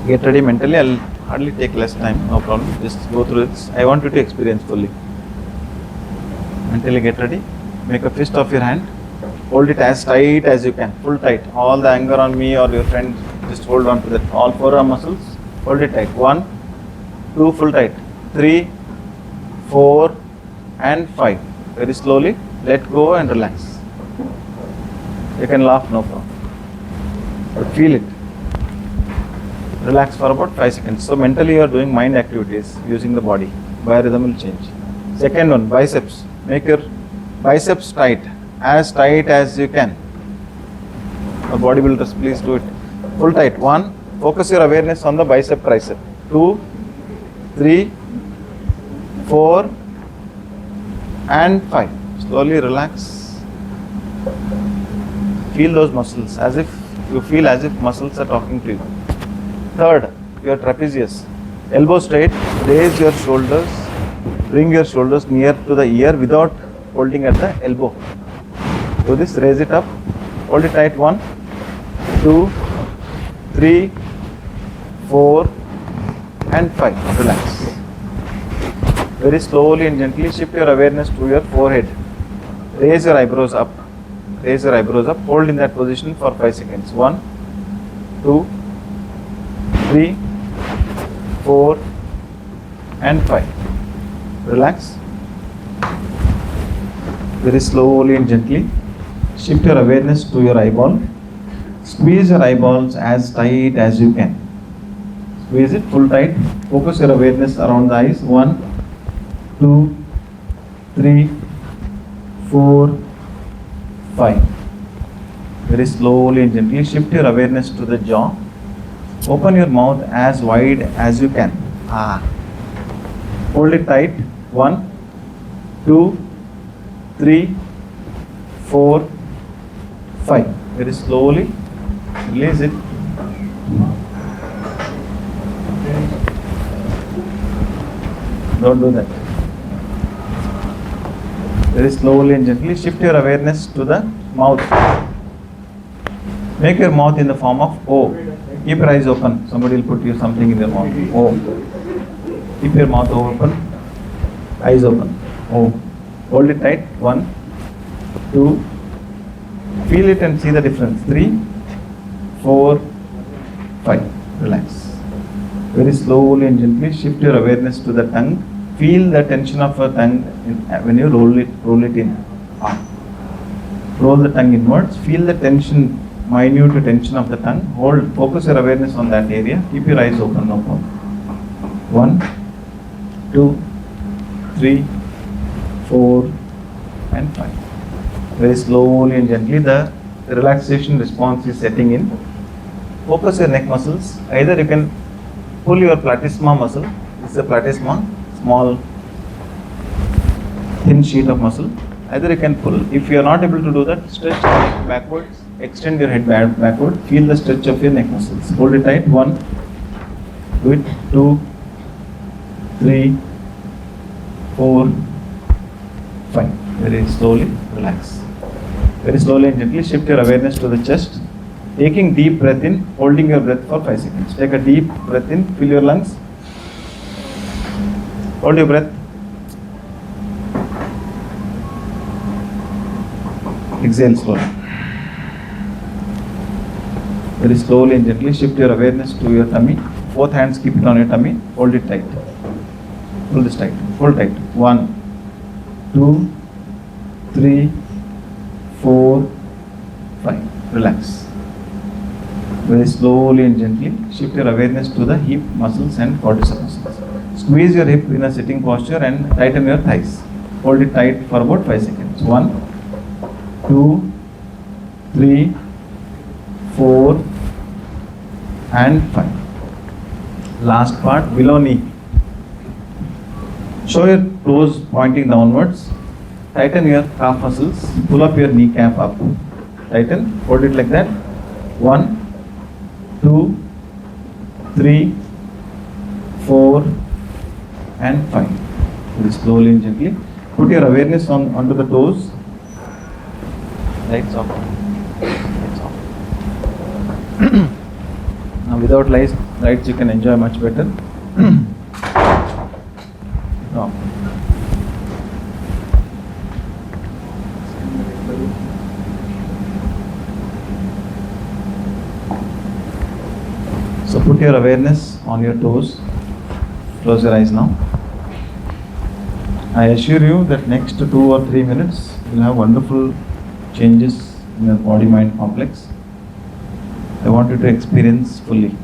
Get ready mentally. I'll hardly take less time, no problem. Just go through this. I want you to experience fully. Mentally get ready. Make a fist of your hand. Hold it as tight as you can. Full tight. All the anger on me or your friend, just hold on to that. All forearm muscles. Hold it tight. 1, 2, full tight. 3, 4, and 5. Very slowly. Let go and relax. You can laugh, no problem. But feel it. Relax for about 5 seconds. So mentally you are doing mind activities using the body. Biorhythm will change. Second one, biceps. Make your biceps tight as you can. The bodybuilders, please do it. Full tight. 1, focus your awareness on the bicep tricep. 2, 3, 4, and 5. Slowly relax. Feel those muscles as if you feel as if muscles are talking to you. Third, your trapezius. Elbow straight, raise your shoulders, bring your shoulders near to the ear without holding at the elbow. Do this, raise it up, hold it tight. 1, 2, 3, 4, and 5. Relax. Very slowly and gently shift your awareness to your forehead. Raise your eyebrows up. Raise your eyebrows up. Hold in that position for 5 seconds. 1, 2, 3, 4, and 5. Relax. Very slowly and gently shift your awareness to your eyeball. Squeeze your eyeballs as tight as you can. Squeeze it full tight. Focus your awareness around the eyes. 1, 2, 3, 4, 5. Very slowly and gently shift your awareness to the jaw. Open your mouth as wide as you can. Hold it tight. 1, 2, 3, 4, 5. Very slowly release it. Don't do that. Very slowly and gently shift your awareness to the mouth. Make your mouth in the form of O. Keep your eyes open. Somebody will put you something in your mouth. O. Keep your mouth open. Eyes open. O. Hold it tight. 1, 2. Feel it and see the difference. 3, 4, 5. Relax. Very slowly and gently shift your awareness to the tongue. Feel the tension of your tongue when you roll it in. Roll the tongue inwards. Feel the tension, minute tension of the tongue. Hold. Focus your awareness on that area. Keep your eyes open. No problem. 1, 2, 3, 4, and 5. Very slowly and gently the relaxation response is setting in. Focus your neck muscles. Either you can pull your platysma muscle. This is a platysma, small thin sheet of muscle. Either you can pull. If you are not able to do that, stretch your neck backwards. Extend your head backward. Feel the stretch of your neck muscles. Hold it tight. 1, do it. 2, 3, 4, 5. Very slowly relax. Very slowly and gently shift your awareness to the chest. Taking deep breath in, holding your breath for 5 seconds. Take a deep breath in, fill your lungs. Hold your breath. Exhale slowly. Very slowly and gently shift your awareness to your tummy. Both hands keep it on your tummy. Hold it tight. Hold this tight. Hold tight. 1, 2, 3, 4, 5. Relax. Very slowly and gently shift your awareness to the hip muscles and quadricep muscles. Squeeze your hip in a sitting posture and tighten your thighs. Hold it tight for about 5 seconds. 1, 2, 3, 4, and 5. Last part, below knee. Show your toes pointing downwards. Tighten your calf muscles. Pull up your kneecap up. Tighten. Hold it like that. 1, 2, 3, 4, and 5. Very slowly and gently. Put your awareness onto the toes. Lights off. Lights off. Now without lights you can enjoy much better. No. So put your awareness on your toes. Close your eyes now. I assure you that next 2 or 3 minutes you'll have wonderful changes in your body-mind complex. I want you to experience fully.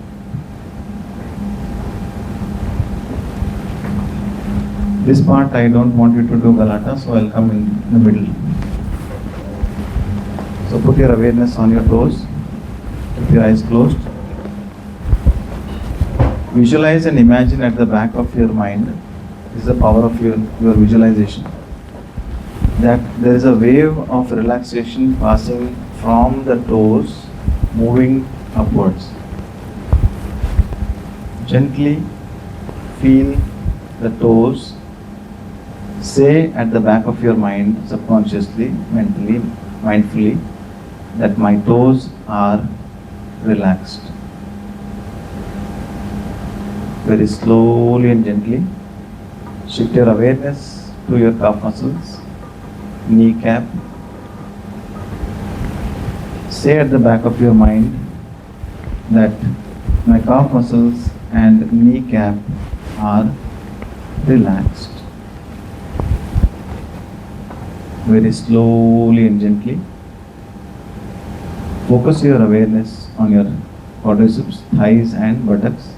This part I don't want you to do galata, so I'll come in the middle. So put your awareness on your toes. Keep your eyes closed. Visualize and imagine at the back of your mind. This is the power of your visualization. That there is a wave of relaxation passing from the toes, moving upwards. Gently feel the toes. Say at the back of your mind, subconsciously, mentally, mindfully, that my toes are relaxed. Very slowly and gently shift your awareness to your calf muscles, kneecap. Say at the back of your mind that my calf muscles and kneecap are relaxed. Very slowly and gently focus your awareness on your quadriceps, thighs and buttocks.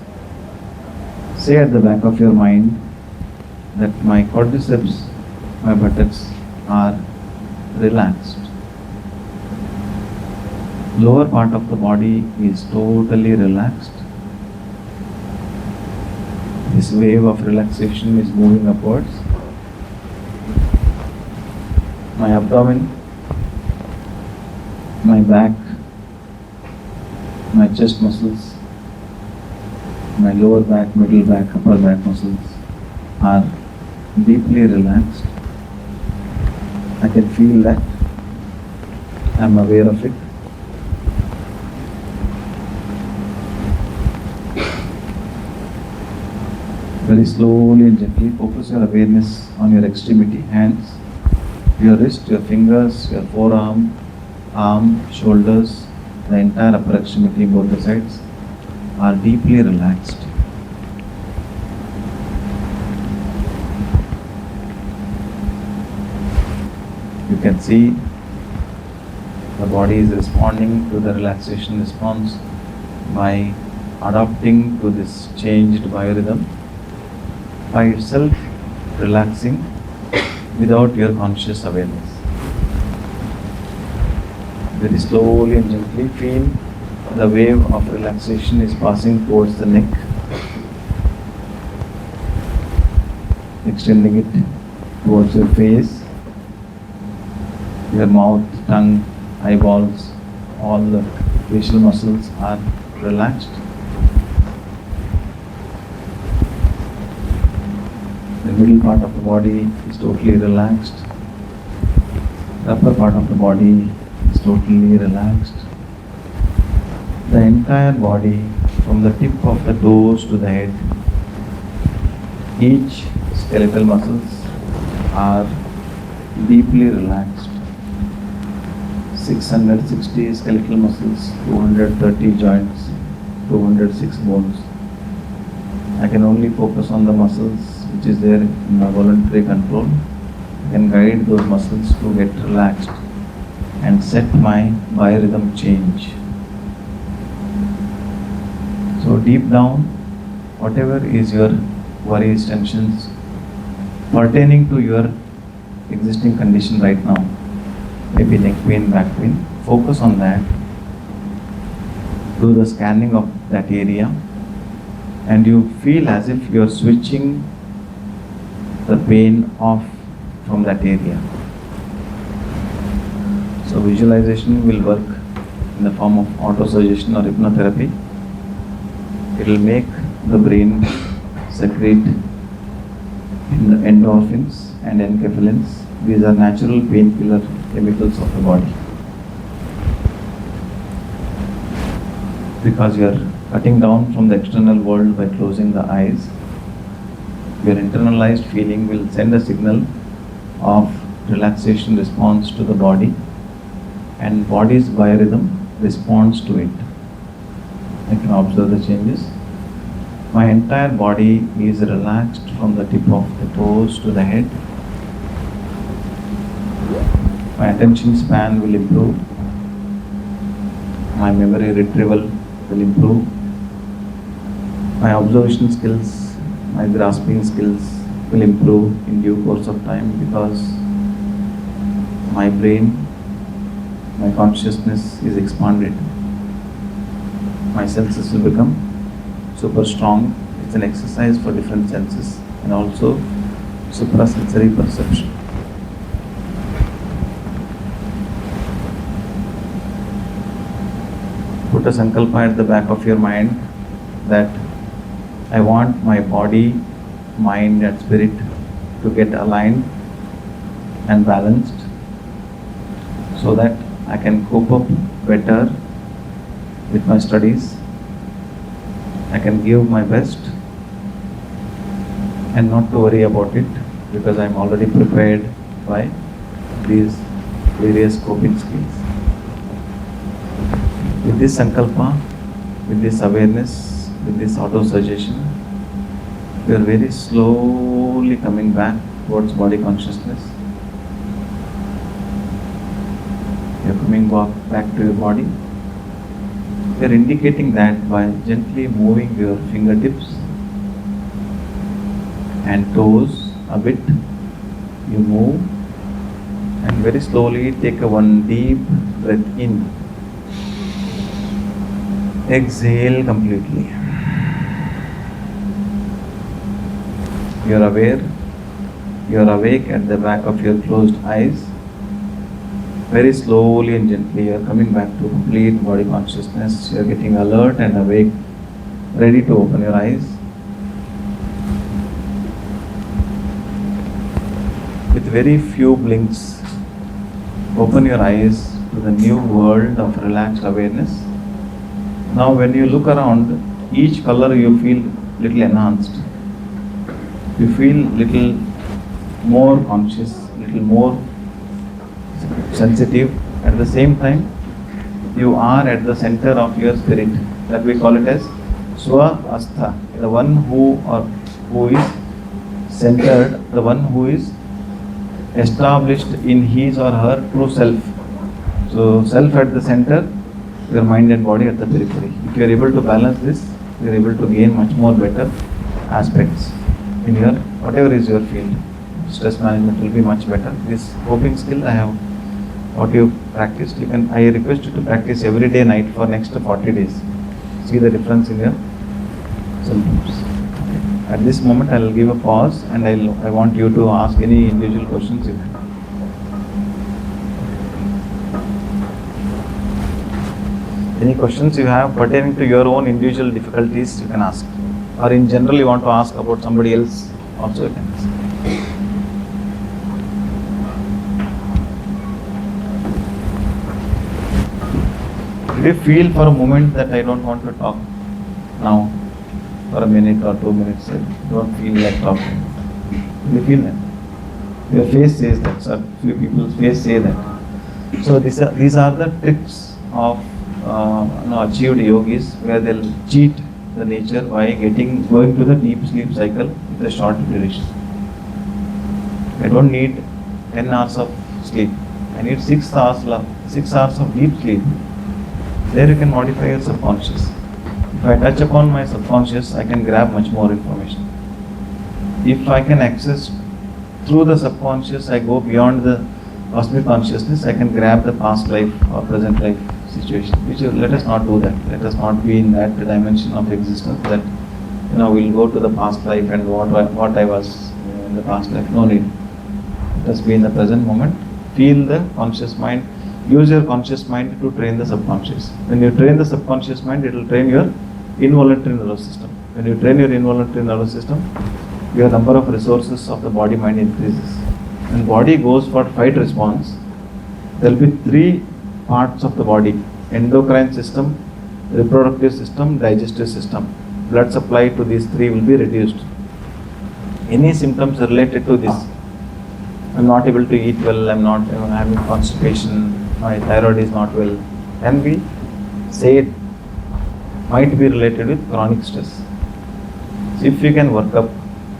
Say at the back of your mind that my quadriceps My buttocks are relaxed. Lower part of the body is totally relaxed. This wave of relaxation is moving upwards. My abdomen, my back, my chest muscles, my lower back, middle back, upper back muscles are deeply relaxed. I can feel that. I am aware of it. Very slowly and gently focus your awareness on your extremity, hands, your wrist, your fingers, your forearm, arm, shoulders, the entire upper extremity, both the sides are deeply relaxed. You can see the body is responding to the relaxation response by adapting to this changed biorhythm, by itself relaxing without your conscious awareness. Very slowly and gently feel the wave of relaxation is passing towards the neck, extending it towards your face, your mouth, tongue, eyeballs, all the facial muscles are relaxed. The middle part of the body is totally relaxed. The upper part of the body is totally relaxed. The entire body, from the tip of the toes to the head, each skeletal muscles are deeply relaxed. 660 skeletal muscles, 230 joints, 206 bones. I can only focus on the muscles which is there in my voluntary control. I can guide those muscles to get relaxed and set my biorhythm change. So deep down, whatever is your worries, tensions pertaining to your existing condition right now, maybe neck pain, back pain, focus on that. Do the scanning of that area and you feel as if you are switching the pain off from that area. So visualization will work in the form of auto-suggestion or hypnotherapy. It will make the brain secrete endorphins and enkephalins. These are natural painkiller chemicals of the body. Because you are cutting down from the external world by closing the eyes, your internalized feeling will send a signal of relaxation response to the body, and body's biorhythm responds to it. I can observe the changes. My entire body is relaxed from the tip of the toes to the head. My attention span will improve. My memory retrieval will improve. My observation skills, my grasping skills will improve in due course of time, because my brain, my consciousness is expanded. My senses will become super strong. It's an exercise for different senses and also suprasensory perception. Put a sankalpa at the back of your mind that I want my body, mind and spirit to get aligned and balanced so that I can cope up better with my studies. I can give my best and not to worry about it, because I am already prepared by these various coping skills. With this sankalpa, with this awareness, with this auto-suggestion, you are very slowly coming back towards body consciousness. You are coming back to your body. You are indicating that by gently moving your fingertips and toes a bit, You move and very slowly take a one deep breath in. Exhale completely. You are aware, you are awake at the back of your closed eyes. Very slowly and gently you are coming back to complete body consciousness. You are getting alert and awake, ready to open your eyes. With very few blinks, open your eyes to the new world of relaxed awareness. Now when you look around, each color you feel little enhanced. You feel little more conscious, little more sensitive. At the same time, you are at the center of your spirit. That we call it as Swa Astha, the one who is centered, the one who is established in his or her true self. So self at the center, your mind and body at the periphery. If you are able to balance this, you are able to gain much more better aspects in your whatever is your field. Stress management will be much better. This coping skill I have what you practiced. I request you to practice every day night for next 40 days. See the difference in your symptoms. Okay. At this moment I will give a pause and I want you to ask any individual questions you have. Any questions you have pertaining to your own individual difficulties, you can ask. Or in general you want to ask about somebody else, also you can ask. Did you feel for a moment that I don't want to talk now? For a minute or 2 minutes, I don't feel like talking. Did you feel that? Your face says that, sir. Few people's face say that. So these are the tricks of achieved yogis, where they'll cheat the nature by going to the deep sleep cycle with a short duration. I don't need 10 hours of sleep. I need 6 hours of deep sleep. There you can modify your subconscious. If I touch upon my subconscious, I can grab much more information. If I can access through the subconscious, I go beyond the cosmic consciousness, I can grab the past life or present life situation. Let us not do that. Let us not be in that dimension of existence that we'll go to the past life and what I was in the past life. No need. Let us be in the present moment. Feel the conscious mind. Use your conscious mind to train the subconscious. When you train the subconscious mind, it will train your involuntary nervous system. When you train your involuntary nervous system, your number of resources of the body mind increases. When body goes for fight response, there will be 3 parts of the body: endocrine system, reproductive system, digestive system. Blood supply to these 3 will be reduced. Any symptoms related to this, I'm not able to eat well, I'm having constipation, my thyroid is not well, can be said, might be related with chronic stress. So if you can work up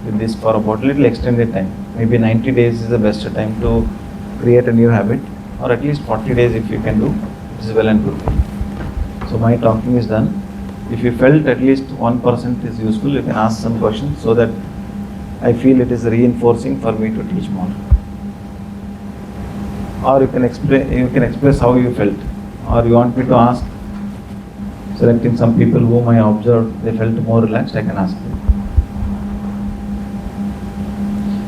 with this for about little extended time, maybe 90 days is the best time to create a new habit, or at least 40 days if you can do, it is well and good. So my talking is done. If you felt at least 1% is useful, you can ask some questions so that I feel it is reinforcing for me to teach more. Or you can express how you felt, or you want me to ask, selecting some people whom I observed, they felt more relaxed, I can ask them.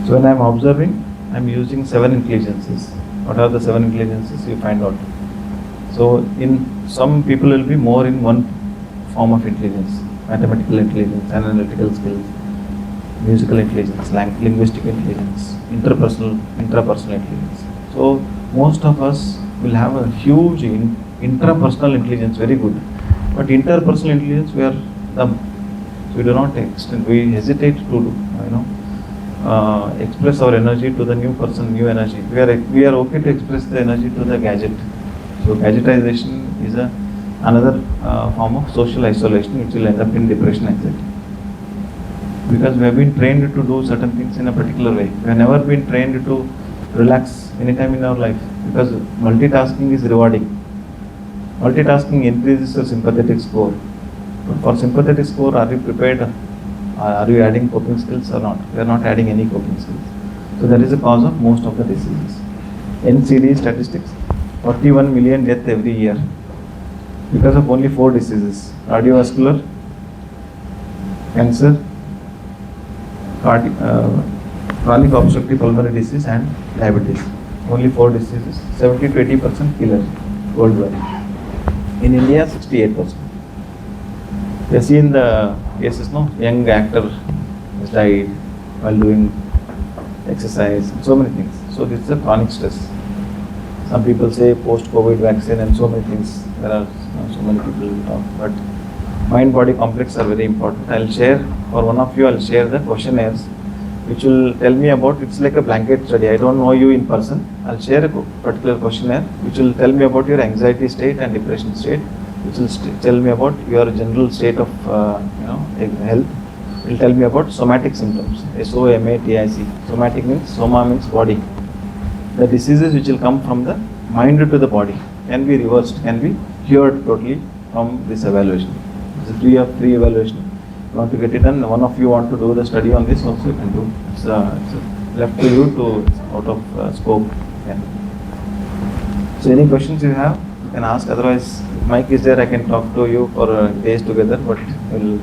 So when I am observing, I am using 7 intelligences. What are the 7 intelligences? You find out. So in some people will be more in one form of intelligence: mathematical intelligence, analytical skills, musical intelligence, linguistic intelligence, intrapersonal intelligence. So most of us will have a huge intrapersonal intelligence, very good. But interpersonal intelligence, we are dumb. So we do not extend, we hesitate to express our energy to the new person, new energy. We are okay to express the energy to the gadget. So gadgetization is another form of social isolation, which will end up in depression, anxiety. Because we have been trained to do certain things in a particular way. We have never been trained to relax anytime in our life, because multitasking is rewarding. Multitasking increases your sympathetic score. But for sympathetic score, are you prepared? Are you adding coping skills or not? We are not adding any coping skills. So that is the cause of most of the diseases. NCD statistics, 41 million deaths every year because of only 4 diseases: cardiovascular, cancer, chronic obstructive pulmonary disease and diabetes. Only 4 diseases, 70 to 80% killer worldwide. In India, 68%. We have seen the cases, no? Young actor has died while doing exercise, so many things. So this is a chronic stress. Some people say post-COVID vaccine and so many things. There are so many people talk, but mind-body complex are very important. I'll share, for one of you, I'll share the questionnaires which will tell me about, it's like a blanket study. I don't know you in person. I'll share a particular questionnaire which will tell me about your anxiety state and depression state, which will tell me about your general state of health. It will tell me about somatic symptoms, SOMATIC. Somatic means, soma means body. The diseases which will come from the mind to the body can be reversed, can be cured totally from this evaluation. It's a free evaluation. You want to get it done, one of you want to do the study on this also, you can do. It's left to you to, it's out of scope. Yeah. So any questions you have, you can ask. Otherwise, mic is there, I can talk to you for days together, but we'll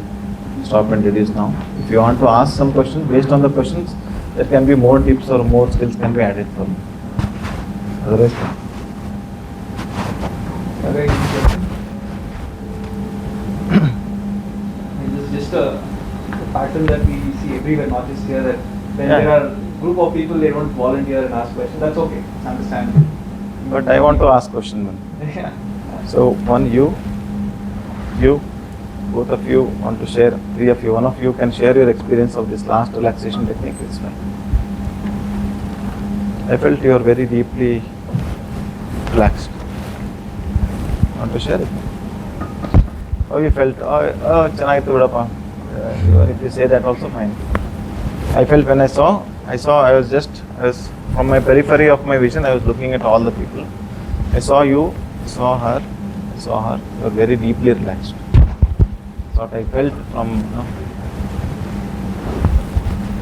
stop and reduce now. If you want to ask some questions, based on the questions, there can be more tips or more skills can be added for you. Otherwise, Okay, this is just a pattern that we see everywhere, not just here, that when Yeah. there are group of people, they don't volunteer and ask questions. That's okay, it's understandable. but I want to ask question one. Yeah. So one, you, both of you want to share, 3 of you, one of you can share your experience of this last relaxation technique. It's fine. I felt you are very deeply relaxed. Want to share it? How you felt? Chennaitu vidappa. Even if you say that also fine. I felt when I was from my periphery of my vision, I was looking at all the people. I saw you, saw her, you were very deeply relaxed. That's what I felt from,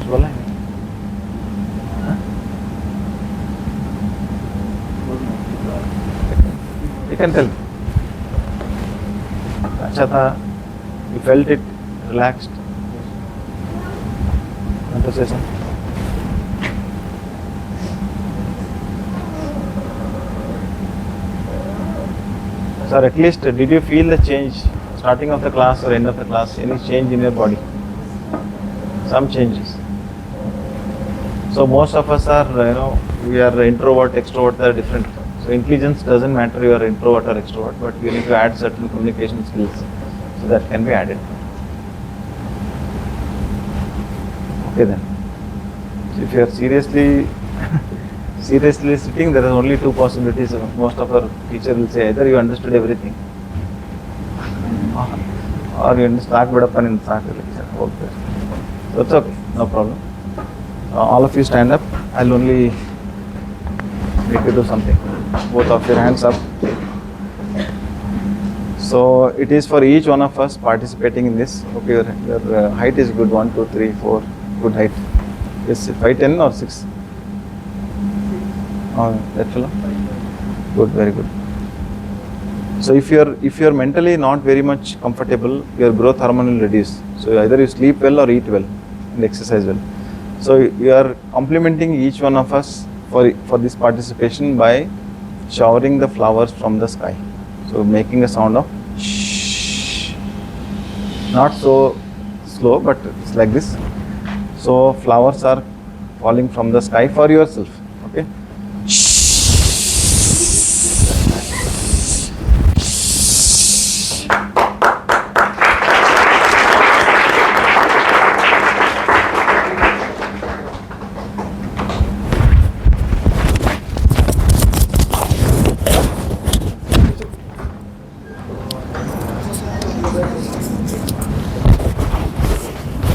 बोला है? हाँ? You can tell. अच्छा था, you felt it, relaxed. Want to say something? Sir, at least did you feel the change starting of the class or end of the class? Any change in your body? Some changes. So most of us are, we are introvert, extrovert, they are different. So intelligence doesn't matter you are introvert or extrovert, but you need to add certain communication skills. So that can be added. Okay then. So if you are seriously sitting, there are only 2 possibilities. Most of our teacher will say either you understood everything or you start vidappan in start lecture. Okay. So it's okay, no problem. All of you stand up. I'll only make you do something. Both of your hands up. So it is for each one of us participating in this. Okay, your height is good. 1, 2, 3, 4. Good height. Yes, 5, 10 or 6. Oh, that fellow? Good, very good. So if you're mentally not very much comfortable, your growth hormone will reduce. So either you sleep well or eat well and exercise well. So you are complimenting each one of us for this participation by showering the flowers from the sky. So making a sound of shh. Not so slow, but it's like this. So flowers are falling from the sky for yourself. Okay.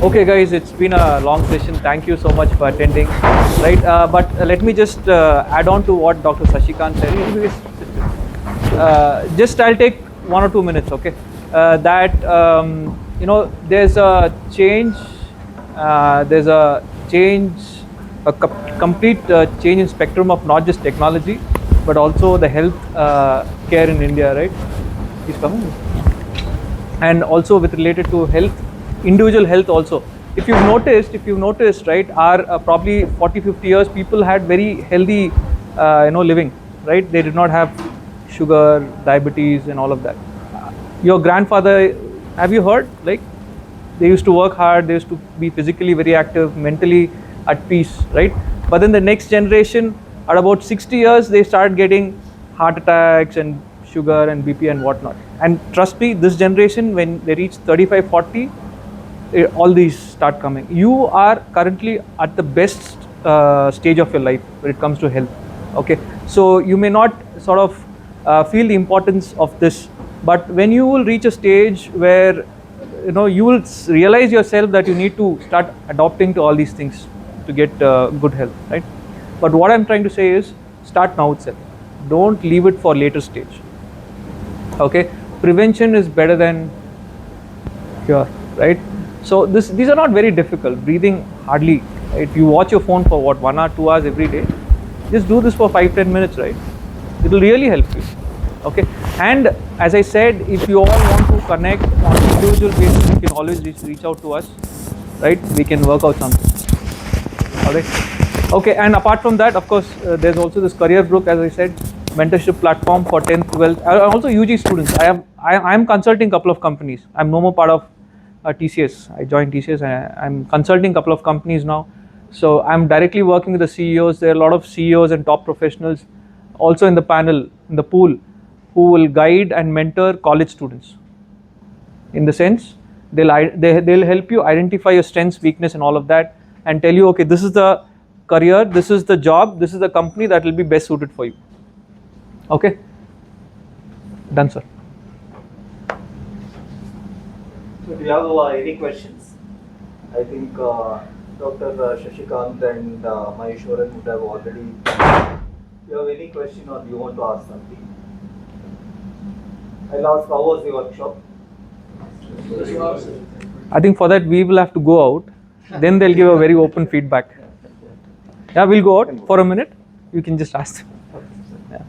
Okay guys, it's been a long session. Thank you so much for attending. Right, but let me just add on to what Dr. Sashikant said. Just I'll take 1 or 2 minutes, okay? There's a change a complete change in spectrum of not just technology, but also the health care in India, right? He's coming. And also with related to health, individual health also. If you've noticed, right, our probably 40-50 years, people had very healthy, living, right? They did not have sugar, diabetes, and all of that. Your grandfather, have you heard? Like, they used to work hard, they used to be physically very active, mentally at peace, right? But then the next generation, at about 60 years, they start getting heart attacks and sugar and BP and whatnot. And trust me, this generation, when they reach 35, 40, all these start coming. You are currently at the best stage of your life when it comes to health. Okay, so you may not sort of feel the importance of this, but when you will reach a stage where you will realize yourself that you need to start adopting to all these things to get good health, right? But what I'm trying to say is, start now itself. Don't leave it for later stage. Okay, prevention is better than cure, right? So these are not very difficult. Breathing, hardly. If you watch your phone for what, 1 hour, 2 hours every day, just do this for 5-10 minutes, right? It will really help you. Okay, and as I said, if you all want to connect on an individual basis, you can always reach out to us, right? We can work out something. All right. Okay, and apart from that, of course, there's also this career group, as I said, mentorship platform for 10th, 12th, also UG students. I am consulting a couple of companies. I'm no more part of TCS. I joined TCS. I'm consulting a couple of companies now. So I'm directly working with the CEOs. There are a lot of CEOs and top professionals also in the panel, in the pool, who will guide and mentor college students. In the sense, they'll help you identify your strengths, weakness, and all of that, and tell you, okay, this is the career, this is the job, this is the company that will be best suited for you. Okay, done, sir. So do you have any questions? I think Dr. Shashikant and Maheshwaran would have already. Do you have any question or do you want to ask something? I'll ask, how was the workshop? I think for that we will have to go out. Then they'll give a very open feedback. Yeah, we'll go out for a minute. You can just ask them. Yeah.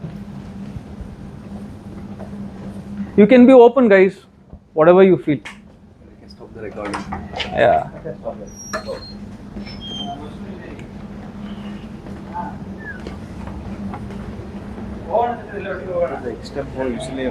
You can be open, guys. Whatever you feel. We can stop the recording. Yeah. The extra usually